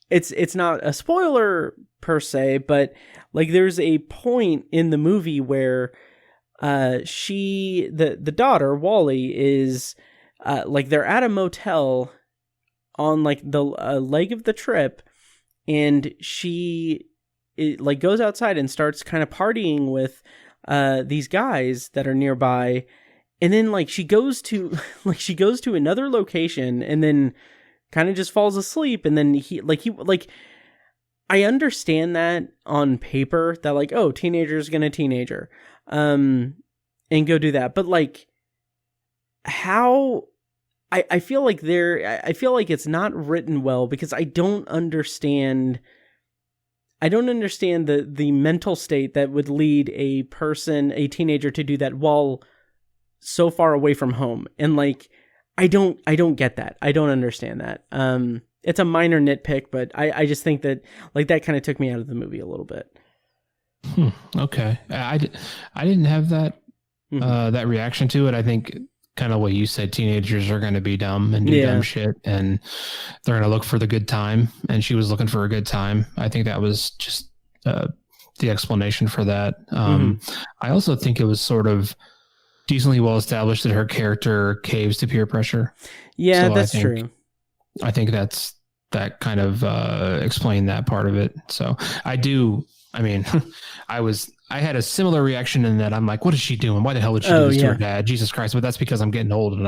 it's not a spoiler per se, but like there's a point in the movie where the daughter, Wally, is like they're at a motel on like the leg of the trip, and she goes outside and starts kind of partying with these guys that are nearby, and then she goes to another location and then kind of just falls asleep, and then I understand that on paper that oh, teenager's gonna teenager and go do that, but how I feel like it's not written well, because I don't understand the mental state that would lead a teenager to do that while so far away from home. And I don't get that. I don't understand that. It's a minor nitpick, but I just think that that kind of took me out of the movie a little bit. Okay. I didn't have that, that reaction to it. I think kind of what you said, teenagers are going to be dumb and do dumb shit, and they're going to look for the good time. And she was looking for a good time. I think that was just the explanation for that. I also think it was sort of decently well established that her character caves to peer pressure. Yeah, so that's true. I think that kind of explained that part of it. So I had a similar reaction in that I'm like, what is she doing? Why the hell would she do this to her dad? Jesus Christ. But that's because I'm getting old, and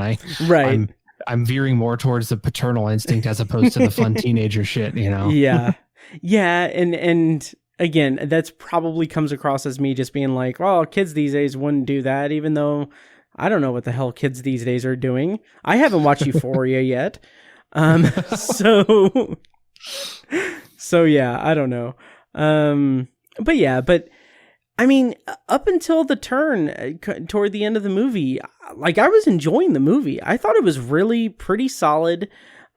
I'm veering more towards the paternal instinct as opposed to the fun teenager shit, Yeah. Yeah. And again, that's probably comes across as me just being like, well, kids these days wouldn't do that, even though I don't know what the hell kids these days are doing. I haven't watched Euphoria yet. So yeah, I don't know. But I mean, up until the turn toward the end of the movie, I was enjoying the movie. I thought it was really pretty solid.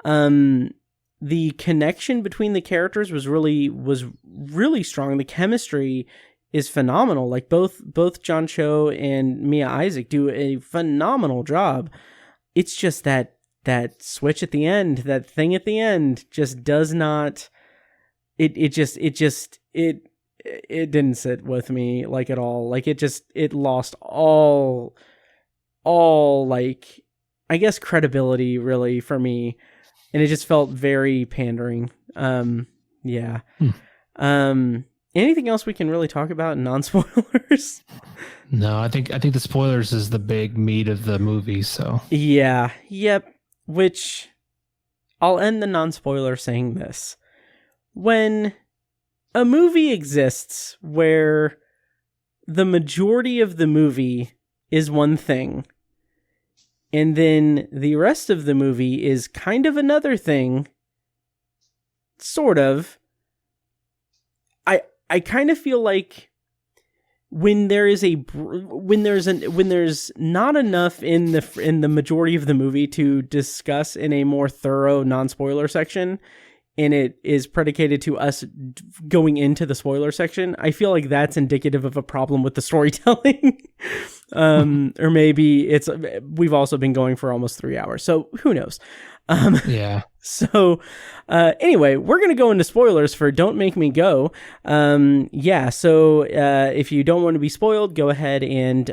The connection between the characters was really strong. The chemistry is phenomenal. Both John Cho and Mia Isaac do a phenomenal job. It's just that switch at the end, that thing at the end, just does not. It didn't sit with me at all. It lost all I guess credibility really for me, and it just felt very pandering. Yeah. Anything else we can really talk about in non-spoilers? No, I think the spoilers is the big meat of the movie. So yeah, yep. Which I'll end the non-spoiler saying this: when a movie exists where the majority of the movie is one thing, and then the rest of the movie is kind of another thing, sort of, I kind of feel like when there's not enough in the majority of the movie to discuss in a more thorough non-spoiler section, and it is predicated to us going into the spoiler section, I feel like that's indicative of a problem with the storytelling. Or maybe we've also been going for almost 3 hours, so who knows? Yeah. So, anyway, we're going to go into spoilers for Don't Make Me Go. So if you don't want to be spoiled, go ahead and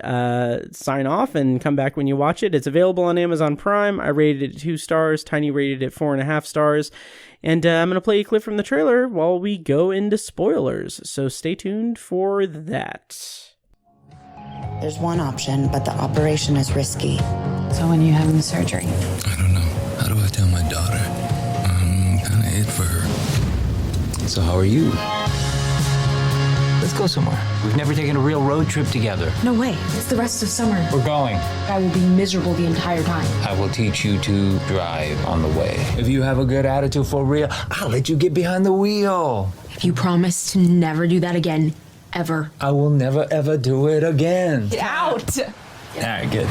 sign off and come back when you watch it. It's available on Amazon Prime. I rated it 2 stars. Tiny rated it 4.5 stars. And I'm going to play a clip from the trailer while we go into spoilers. So stay tuned for that. There's one option, but the operation is risky. So when are you having the surgery? I don't know. How do I tell my daughter? I'm kind of it for her. So how are you? Let's go somewhere. We've never taken a real road trip together. No way. It's the rest of summer. We're going. I will be miserable the entire time. I will teach you to drive on the way. If you have a good attitude for real, I'll let you get behind the wheel. If you promise to never do that again, ever. I will never, ever do it again. Get out! All right, good.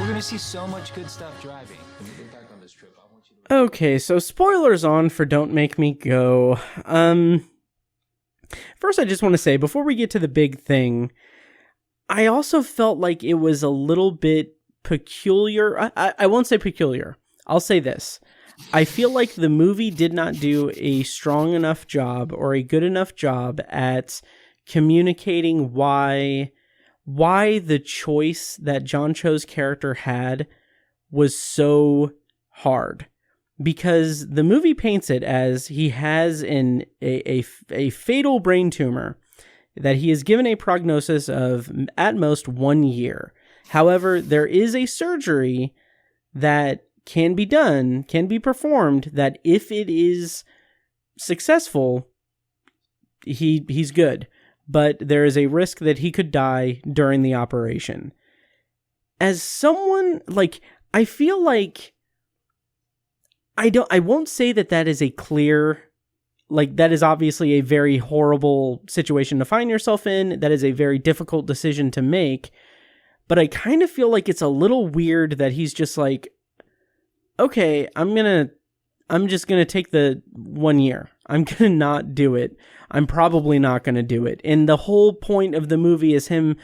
We're going to see so much good stuff driving. When you get back on this trip, I want you to... Okay, so spoilers on for Don't Make Me Go. First, I just want to say, before we get to the big thing, I also felt like it was a little bit peculiar. I won't say peculiar. I'll say this. I feel like the movie did not do a strong enough job or a good enough job at communicating why the choice that John Cho's character had was so hard. because the movie paints it as he has a fatal brain tumor that he is given a prognosis of at most 1 year. However, there is a surgery that can be done, can be performed, that if it is successful, he's good. But there is a risk that he could die during the operation. As someone, like, I feel like I won't say that is a clear, like, that is obviously a very horrible situation to find yourself in. That is a very difficult decision to make. But I kind of feel like it's a little weird that he's just like, okay, I'm just going to take the 1 year. I'm going to not do it. I'm probably not going to do it. And the whole point of the movie is him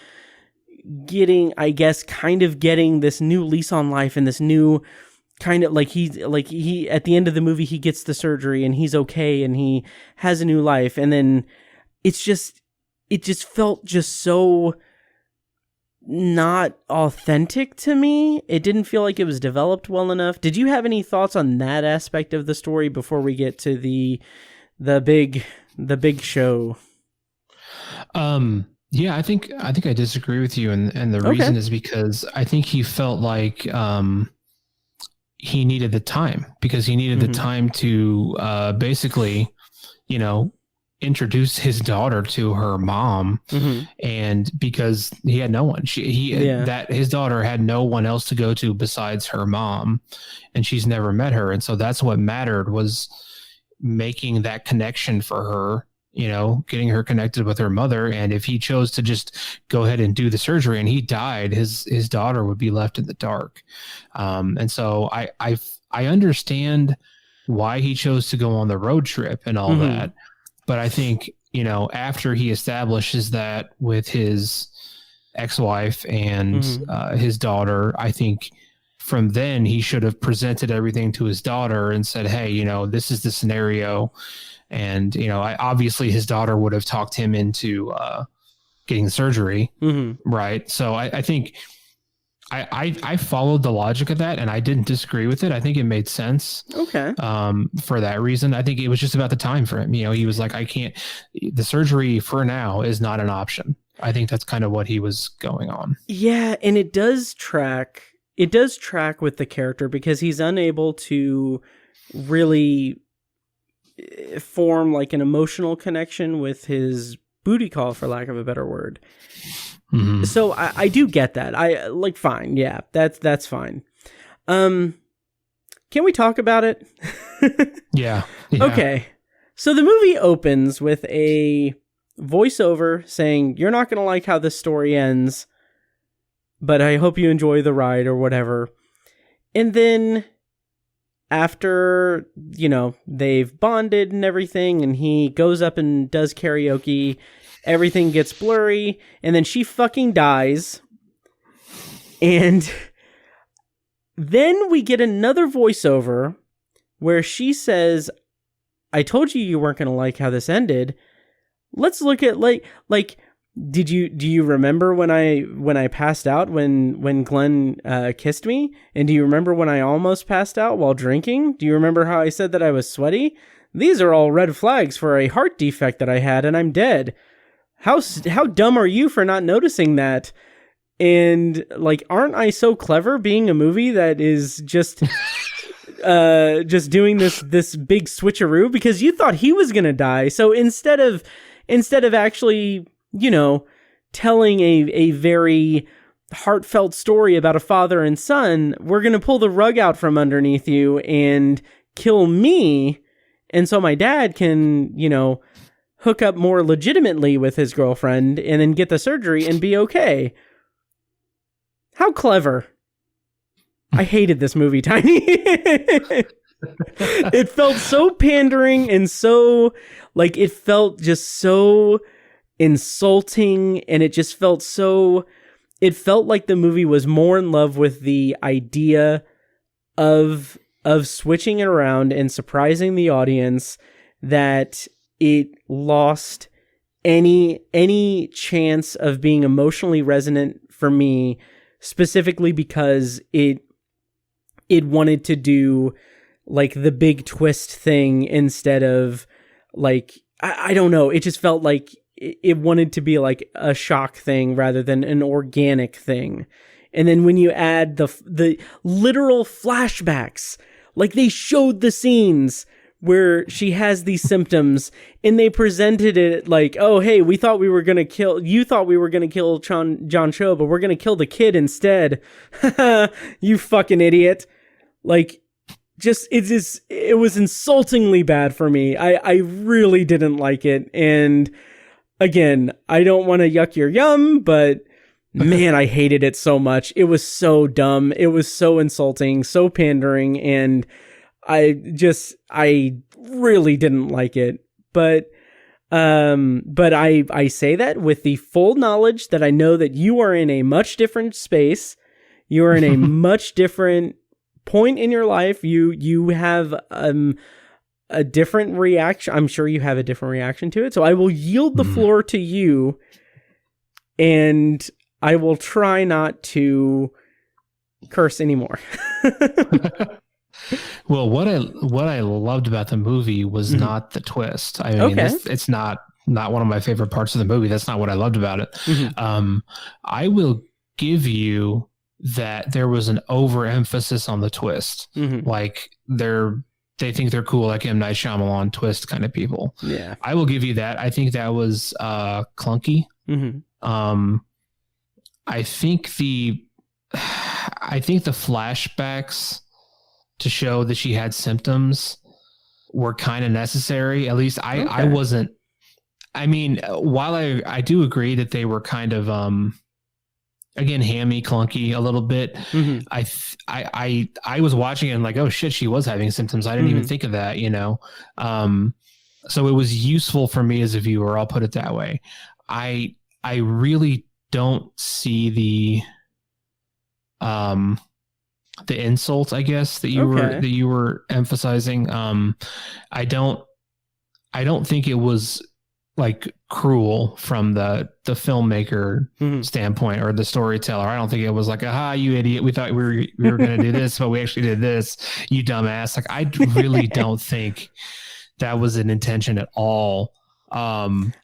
getting, I guess, kind of getting this new lease on life and this new kind of he at the end of the movie, he gets the surgery and he's okay and he has a new life. And then it just felt just so not authentic to me. It didn't feel like it was developed well enough. Did you have any thoughts on that aspect of the story before we get to the big show? Yeah, I think I disagree with you, and the reason is because I think he felt like he needed the time, because he needed the time to basically, introduce his daughter to her mom, and because he had no one, that his daughter had no one else to go to besides her mom, and she's never met her, and so that's what mattered, was making that connection for her, getting her connected with her mother. And if he chose to just go ahead and do the surgery and he died, his daughter would be left in the dark. And so I understand why he chose to go on the road trip and all that. But I think, after he establishes that with his ex-wife and his daughter, I think from then he should have presented everything to his daughter and said, hey, this is the scenario. And, obviously his daughter would have talked him into getting the surgery. Right. So I think I followed the logic of that, and I didn't disagree with it. I think it made sense. Okay. For that reason, I think it was just about the time for him. He was like, the surgery for now is not an option. I think that's kind of what he was going on. Yeah. And it does track with the character, because he's unable to really form like an emotional connection with his booty call, for lack of a better word. So I do get that. I like, fine. Yeah, that's fine. Can we talk about it? Yeah. Okay. So the movie opens with a voiceover saying, you're not going to like how this story ends, but I hope you enjoy the ride, or whatever. And then after, they've bonded and everything, and he goes up and does karaoke, everything gets blurry, and then she fucking dies. And then we get another voiceover where she says, I told you weren't going to like how this ended. Let's look at like do you remember when I passed out when Glenn kissed me? And do you remember when I almost passed out while drinking? Do you remember how I said that I was sweaty? These are all red flags for a heart defect that I had, and I'm dead. How dumb are you for not noticing that? And like, aren't I so clever, being a movie that is just doing this big switcheroo, because you thought he was gonna die. So instead of actually, telling a very heartfelt story about a father and son, we're going to pull the rug out from underneath you and kill me. And so my dad can, hook up more legitimately with his girlfriend and then get the surgery and be okay. How clever. I hated this movie, Tiny. It felt so pandering and so, like, it felt just so insulting, and it just felt so, it felt like the movie was more in love with the idea of switching it around and surprising the audience, that it lost any chance of being emotionally resonant for me, specifically because it wanted to do like the big twist thing instead of like, I don't know. It just felt like it wanted to be like a shock thing rather than an organic thing. And then when you add the literal flashbacks, like they showed the scenes where she has these symptoms and they presented it like, oh, hey, you thought we were going to kill John Cho, but we're going to kill the kid instead. You fucking idiot. Like, it was insultingly bad for me. I really didn't like it. And again, I don't want to yuck your yum, but man, I hated it so much. It was so dumb. It was so insulting, so pandering, and I really didn't like it. But I say that with the full knowledge that I know that you are in a much different space. You are in a much different point in your life. You have a different reaction. I'm sure you have a different reaction to it. So I will yield the floor to you, and I will try not to curse anymore. Well, what I loved about the movie was not the twist. I mean, it's not one of my favorite parts of the movie. That's not what I loved about it. I will give you that there was an overemphasis on the twist. Like they think they're cool, like M. Night Shyamalan twist kind of people. Yeah, I will give you that. I think that was clunky. I think the flashbacks to show that she had symptoms were kind of necessary. At least I wasn't. I mean, while I do agree that they were kind of again hammy, clunky a little bit. I was watching it and like, oh shit, she was having symptoms. I didn't even think of that, you know. So it was useful for me as a viewer. I'll put it that way. I really don't see the insult, I guess, that you were emphasizing. I don't think it was like cruel from the filmmaker standpoint or the storyteller. I don't think it was like, aha, you idiot, we thought we were going to do this, but we actually did this, you dumbass. Like, I really don't think that was an intention at all. I'm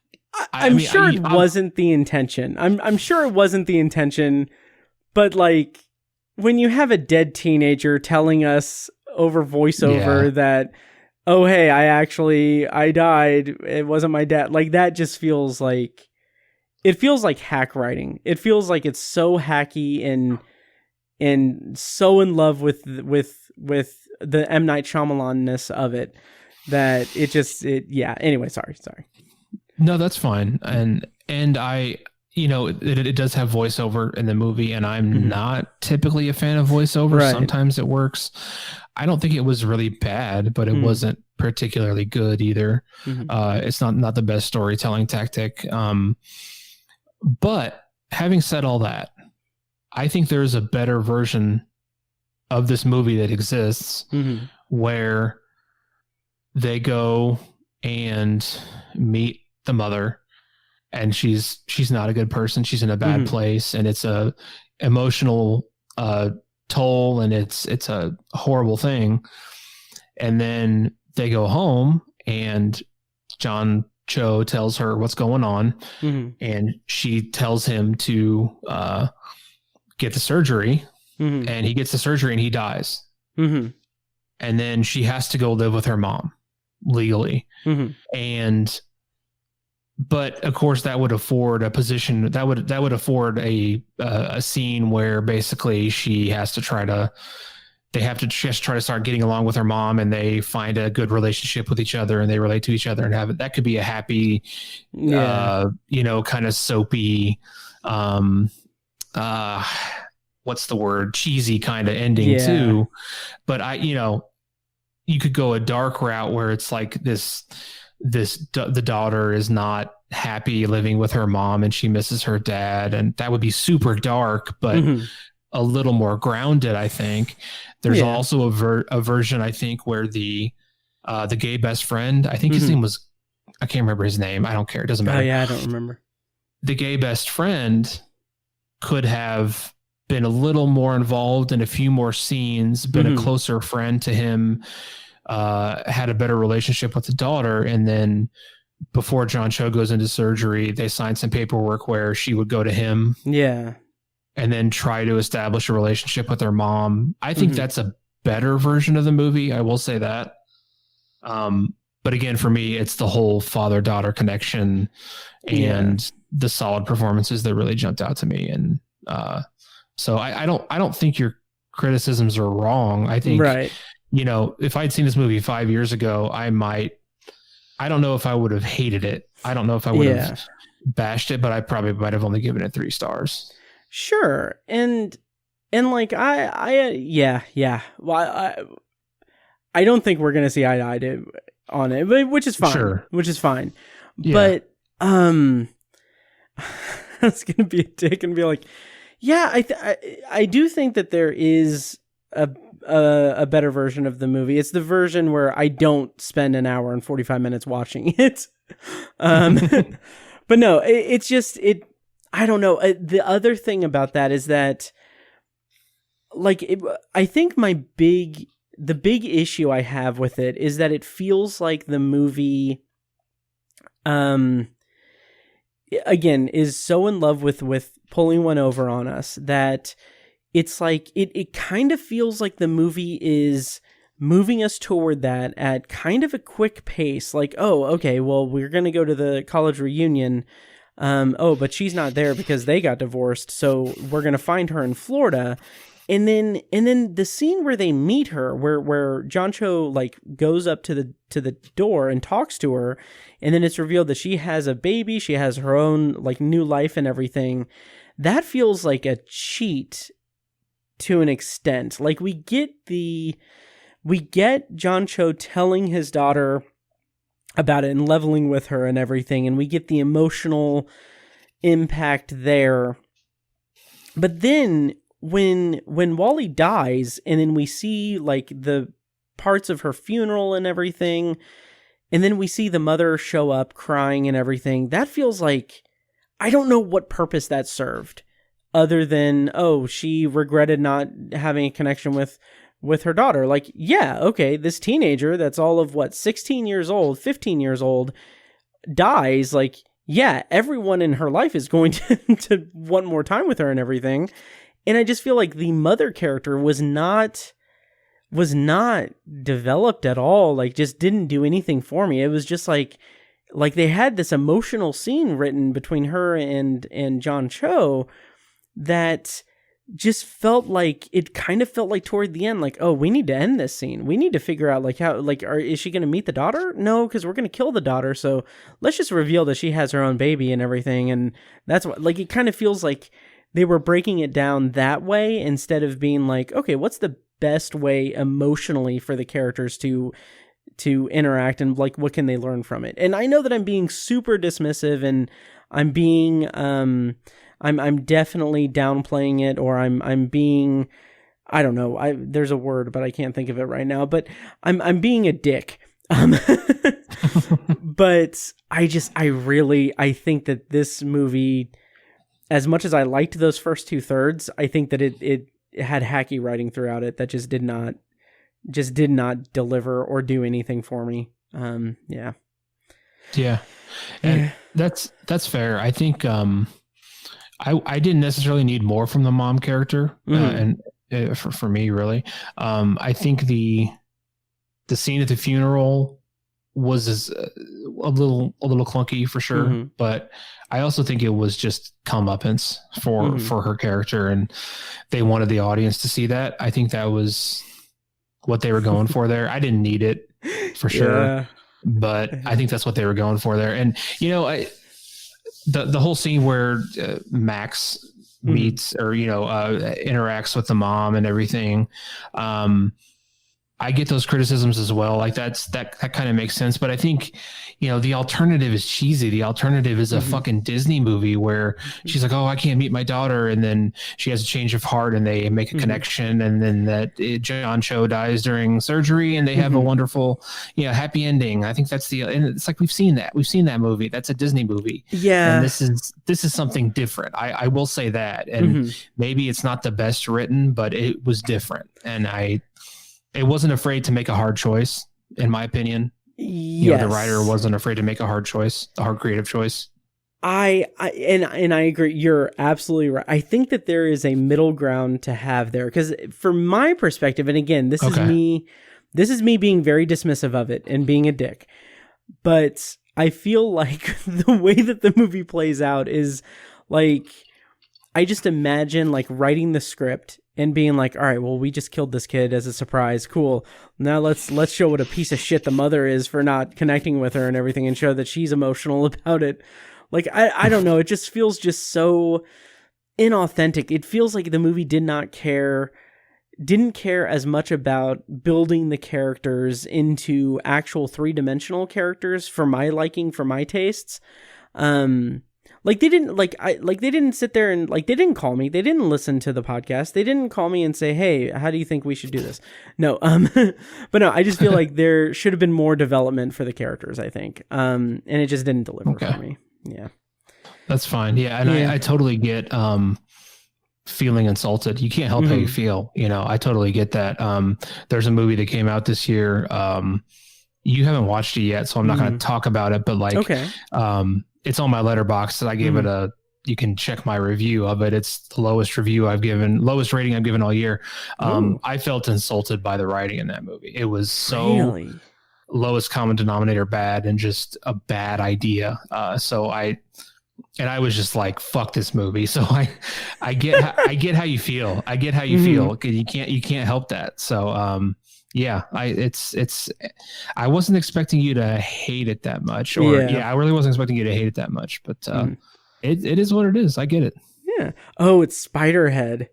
sure it wasn't the intention. I'm sure it wasn't the intention, but like when you have a dead teenager telling us over voiceover that, oh, hey, I died, it wasn't my dad. Like, that just feels like, it feels like hack writing. It feels like it's so hacky and so in love with the M. Night Shyamalan-ness of it that anyway, sorry. No, that's fine. And I, you know, it does have voiceover in the movie, and I'm not typically a fan of voiceover. Right. Sometimes it works. I don't think it was really bad, but it wasn't particularly good either. It's not the best storytelling tactic. But having said all that, I think there's a better version of this movie that exists where they go and meet the mother, and she's not a good person. She's in a bad place, and it's a emotional toll, and it's a horrible thing. And then they go home, and John Cho tells her what's going on, and she tells him to get the surgery, and he gets the surgery and he dies. And then she has to go live with her mom legally. But of course, that would afford a position that would afford a scene where basically she has to try to start getting along with her mom, and they find a good relationship with each other, and they relate to each other, and have it. That could be a happy, kind of soapy, what's the word? Cheesy kind of ending too. But you could go a dark route where it's like the daughter is not happy living with her mom, and she misses her dad, and that would be super dark, but a little more grounded, I think. There's also a version, I think, where the gay best friend, I think his name was, I can't remember his name. I don't care. It doesn't matter. Oh yeah, I don't remember. The gay best friend could have been a little more involved in a few more scenes, been a closer friend to him, had a better relationship with the daughter. And then before John Cho goes into surgery, they signed some paperwork where she would go to him. Yeah. And then try to establish a relationship with her mom. I think that's a better version of the movie. I will say that. But again, for me, it's the whole father-daughter connection and the solid performances that really jumped out to me. And so I don't think your criticisms are wrong. I think, if I'd seen this movie 5 years ago, I don't know if I would have hated it. I don't know if I would have bashed it, but I probably might have only given it 3 stars. Sure. And like, well, I don't think we're going to see eye to eye on it, which is fine. Sure. Which is fine. Yeah. But I was going to be a dick and be like, I do think that there is a better version of the movie. It's the version where I don't spend an hour and 45 minutes watching it. But no, it's just, I don't know. The other thing about that is that, like, I think the big issue I have with it is that it feels like the movie, again, is so in love with pulling one over on us that it's like, it kind of feels like the movie is moving us toward that at kind of a quick pace. Like, oh, okay, well, we're going to go to the college reunion. But she's not there because they got divorced. So we're going to find her in Florida. And then the scene where they meet her, where John Cho like goes up to the door and talks to her, and then it's revealed that she has a baby, she has her own like new life and everything. That feels like a cheat to an extent. Like we get John Cho telling his daughter about it and leveling with her and everything, and we get the emotional impact there. But then when Wally dies, and then we see like the parts of her funeral and everything, and then we see the mother show up crying and everything, that feels like, I don't know what purpose that served, other than, oh, she regretted not having a connection with her daughter. Like, yeah, okay, this teenager that's all of 16 years old, 15 years old, dies. Like, yeah, everyone in her life is going to want more time with her and everything. And I just feel like the mother character was not developed at all. Like, just didn't do anything for me. It was just like they had this emotional scene written between her and John Cho that just felt like, it kind of felt like toward the end, like, oh, we need to end this scene. We need to figure out like how, like, is she going to meet the daughter? No, because we're going to kill the daughter. So let's just reveal that she has her own baby and everything. And that's what, like, it kind of feels like they were breaking it down that way instead of being like, okay, what's the best way emotionally for the characters to interact, and like, what can they learn from it? And I know that I'm being super dismissive, and I'm being, I'm definitely downplaying it, or I'm being, I don't know, there's a word, but I can't think of it right now, but I'm being a dick. But I think that this movie, as much as I liked those first 2/3, I think that it had hacky writing throughout it that just did not deliver or do anything for me. Yeah. And that's fair. I think, I didn't necessarily need more from the mom character, for me, really. I think the scene at the funeral was a little clunky for sure, but I also think it was just comeuppance for her character, and they wanted the audience to see that. I think that was what they were going for there. I didn't need it for sure, but I think that's what they were going for there. And the whole scene where Max meets or interacts with the mom and everything, I get those criticisms as well. Like that kind of makes sense. But I think, the alternative is cheesy. The alternative is a fucking Disney movie where she's like, oh, I can't meet my daughter. And then she has a change of heart and they make a connection. And then John Cho dies during surgery and they have a wonderful, happy ending. I think and it's like, we've seen that movie. That's a Disney movie. Yeah. And this is something different. I will say that. And maybe it's not the best written, but it was different. And it wasn't afraid to make a hard choice, in my opinion. Yes. The writer wasn't afraid to make a hard creative choice. I agree. You're absolutely right. I think that there is a middle ground to have there, because from my perspective, and again, this is me being very dismissive of it and being a dick, but I feel like the way that the movie plays out is like, I just imagine like writing the script and being like, all right, well, we just killed this kid as a surprise. Cool. Now let's show what a piece of shit the mother is for not connecting with her and everything, and show that she's emotional about it. Like, I don't know. It just feels just so inauthentic. It feels like the movie didn't care as much about building the characters into actual 3-dimensional characters for my liking, for my tastes. Like they didn't sit there and like, they didn't call me. They didn't listen to the podcast. They didn't call me and say, hey, how do you think we should do this? No. But no, I just feel like there should have been more development for the characters, I think. And it just didn't deliver for me. Yeah. That's fine. Yeah. And I totally get, feeling insulted. You can't help how you feel. I totally get that. There's a movie that came out this year. You haven't watched it yet, so I'm not going to talk about it, but like, it's on my letterbox that I gave it you can check my review of it. It's the lowest rating I've given all year. I felt insulted by the writing in that movie. It was so lowest common denominator bad and just a bad idea. So I was just like, fuck this movie. So I get how you feel. I get how you feel. 'Cause you can't help that. So, yeah, I wasn't expecting you to hate it that much, I really wasn't expecting you to hate it that much, but it is what it is. I get it. Yeah. Oh, it's Spiderhead.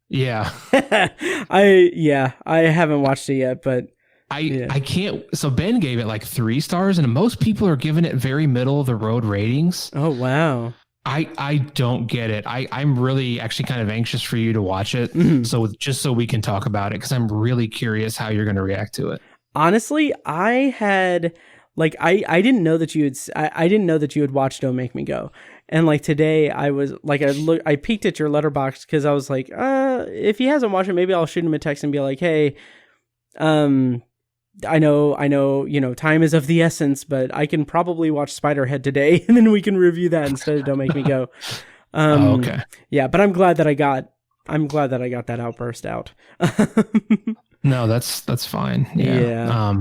Yeah. I haven't watched it yet, but I can't. So Ben gave it like 3 stars, and most people are giving it very middle of the road ratings. Oh, wow. I don't get it. I'm really actually kind of anxious for you to watch it. So just so we can talk about it, because I'm really curious how you're going to react to it. Honestly, I had like, I didn't know that I didn't know that you had watched Don't Make Me Go. And like today I was like, I peeked at your letterbox because I was like, if he hasn't watched it, maybe I'll shoot him a text and be like, hey, I know, time is of the essence, but I can probably watch Spiderhead today, and then we can review that instead of Don't Make Me Go. Okay. Yeah, but I'm glad that I got that outburst out. No, that's fine. Yeah.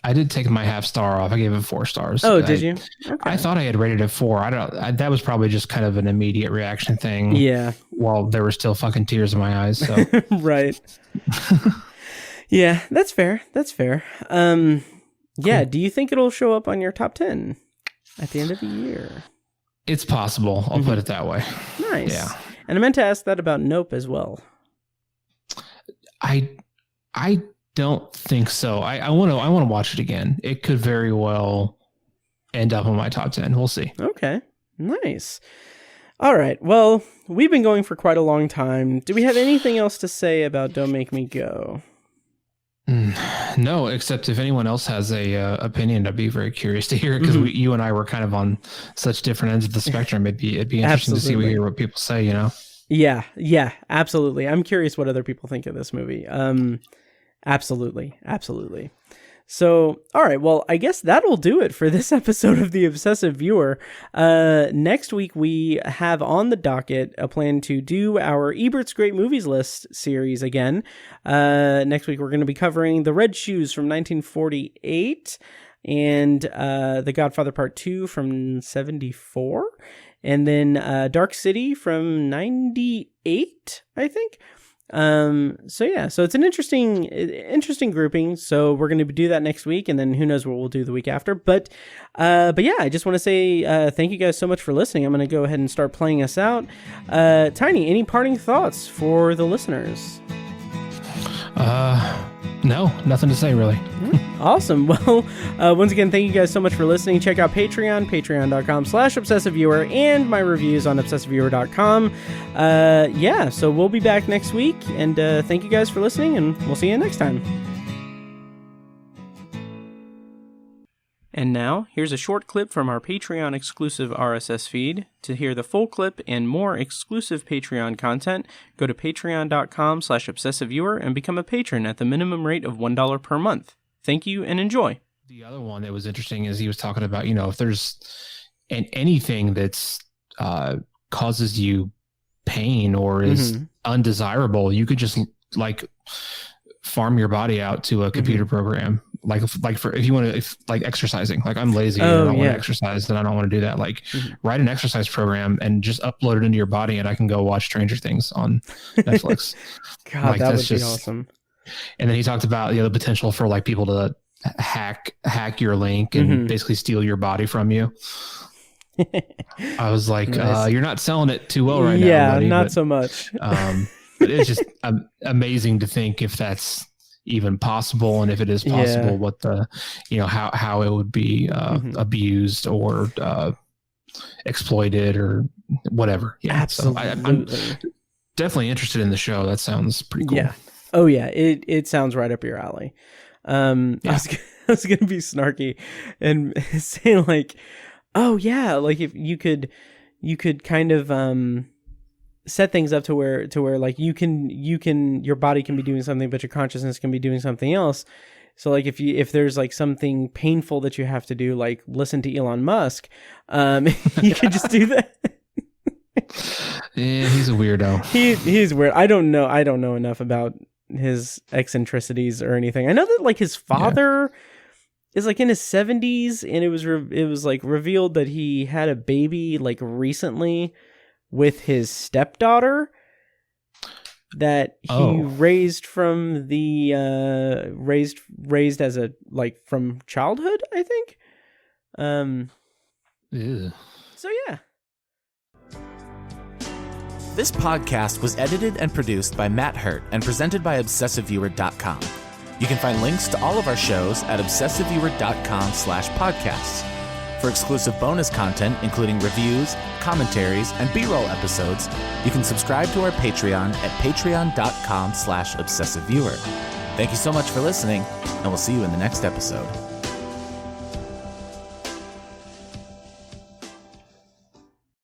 I did take my half star off. I gave it 4 stars. Oh, did you? Okay. I thought I had rated it 4. That was probably just kind of an immediate reaction thing. Yeah. While there were still fucking tears in my eyes. So. Right. Yeah, that's fair. Cool. Do you think it'll show up on your top 10 at the end of the year? It's possible. I'll put it that way. Nice. Yeah. And I meant to ask that about Nope as well. I don't think so. I want to watch it again. It could very well end up on my top 10. We'll see. Okay. Nice. All right. Well, we've been going for quite a long time. Do we have anything else to say about Don't Make Me Go? No, except if anyone else has a opinion, I'd be very curious to hear it, because you and I were kind of on such different ends of the spectrum. It'd be interesting to see what people say, Yeah, absolutely. I'm curious what other people think of this movie. Absolutely. So, all right, well, I guess that'll do it for this episode of The Obsessive Viewer. Next week, we have on the docket a plan to do our Ebert's Great Movies List series again. Next week, we're going to be covering The Red Shoes from 1948 and The Godfather Part 2 from 1974, and then Dark City from 1998, I think. So it's an interesting grouping. So we're going to do that next week, and then who knows what we'll do the week after. But yeah, I just want to say thank you guys so much for listening. I'm going to go ahead and start playing us out. Tiny, any parting thoughts for the listeners? No, nothing to say really. Awesome. Well, once again, thank you guys so much for listening. Check out Patreon, patreon.com/obsessiveviewer, and my reviews on obsessiveviewer.com. Yeah, so we'll be back next week, and thank you guys for listening, and we'll see you next time. And now, here's a short clip from our Patreon exclusive RSS feed. To hear the full clip and more exclusive Patreon content, go to patreon.com/obsessiveviewer and become a patron at the minimum rate of $1 per month. Thank you and enjoy. The other one that was interesting is he was talking about, if there's anything that's causes you pain or is undesirable, you could just farm your body out to a computer program. Like for if you want to exercising, like I'm lazy and I don't want to exercise, then I don't want to do that. Write an exercise program and just upload it into your body, and I can go watch Stranger Things on Netflix. God, that would be awesome. And then he talked about the potential for people to hack your link and basically steal your body from you. I was like, nice. You're not selling it too well right now. Yeah, not so much. But it's just amazing to think if that's even possible, and if it is possible, what the how it would be abused or exploited or whatever. Yeah, absolutely. So I'm definitely interested in the show. That sounds pretty cool. Yeah. Oh yeah, it sounds right up your alley. I was gonna be snarky and say oh yeah, if you could kind of set things up to where you can your body can be doing something, but your consciousness can be doing something else. So if there's something painful that you have to do, listen to Elon Musk, you can just do that. Yeah, he's a weirdo. He's weird. I don't know enough about his eccentricities or anything. I know that his father is in his 70s, and it was revealed that he had a baby recently with his stepdaughter that he raised from the raised as a from childhood, I think. Ew. So yeah. This podcast was edited and produced by Matt Hurt and presented by ObsessiveViewer.com. You can find links to all of our shows at ObsessiveViewer.com/podcasts. For exclusive bonus content, including reviews, commentaries, and B-roll episodes, you can subscribe to our Patreon at patreon.com/ObsessiveViewer. Thank you so much for listening, and we'll see you in the next episode.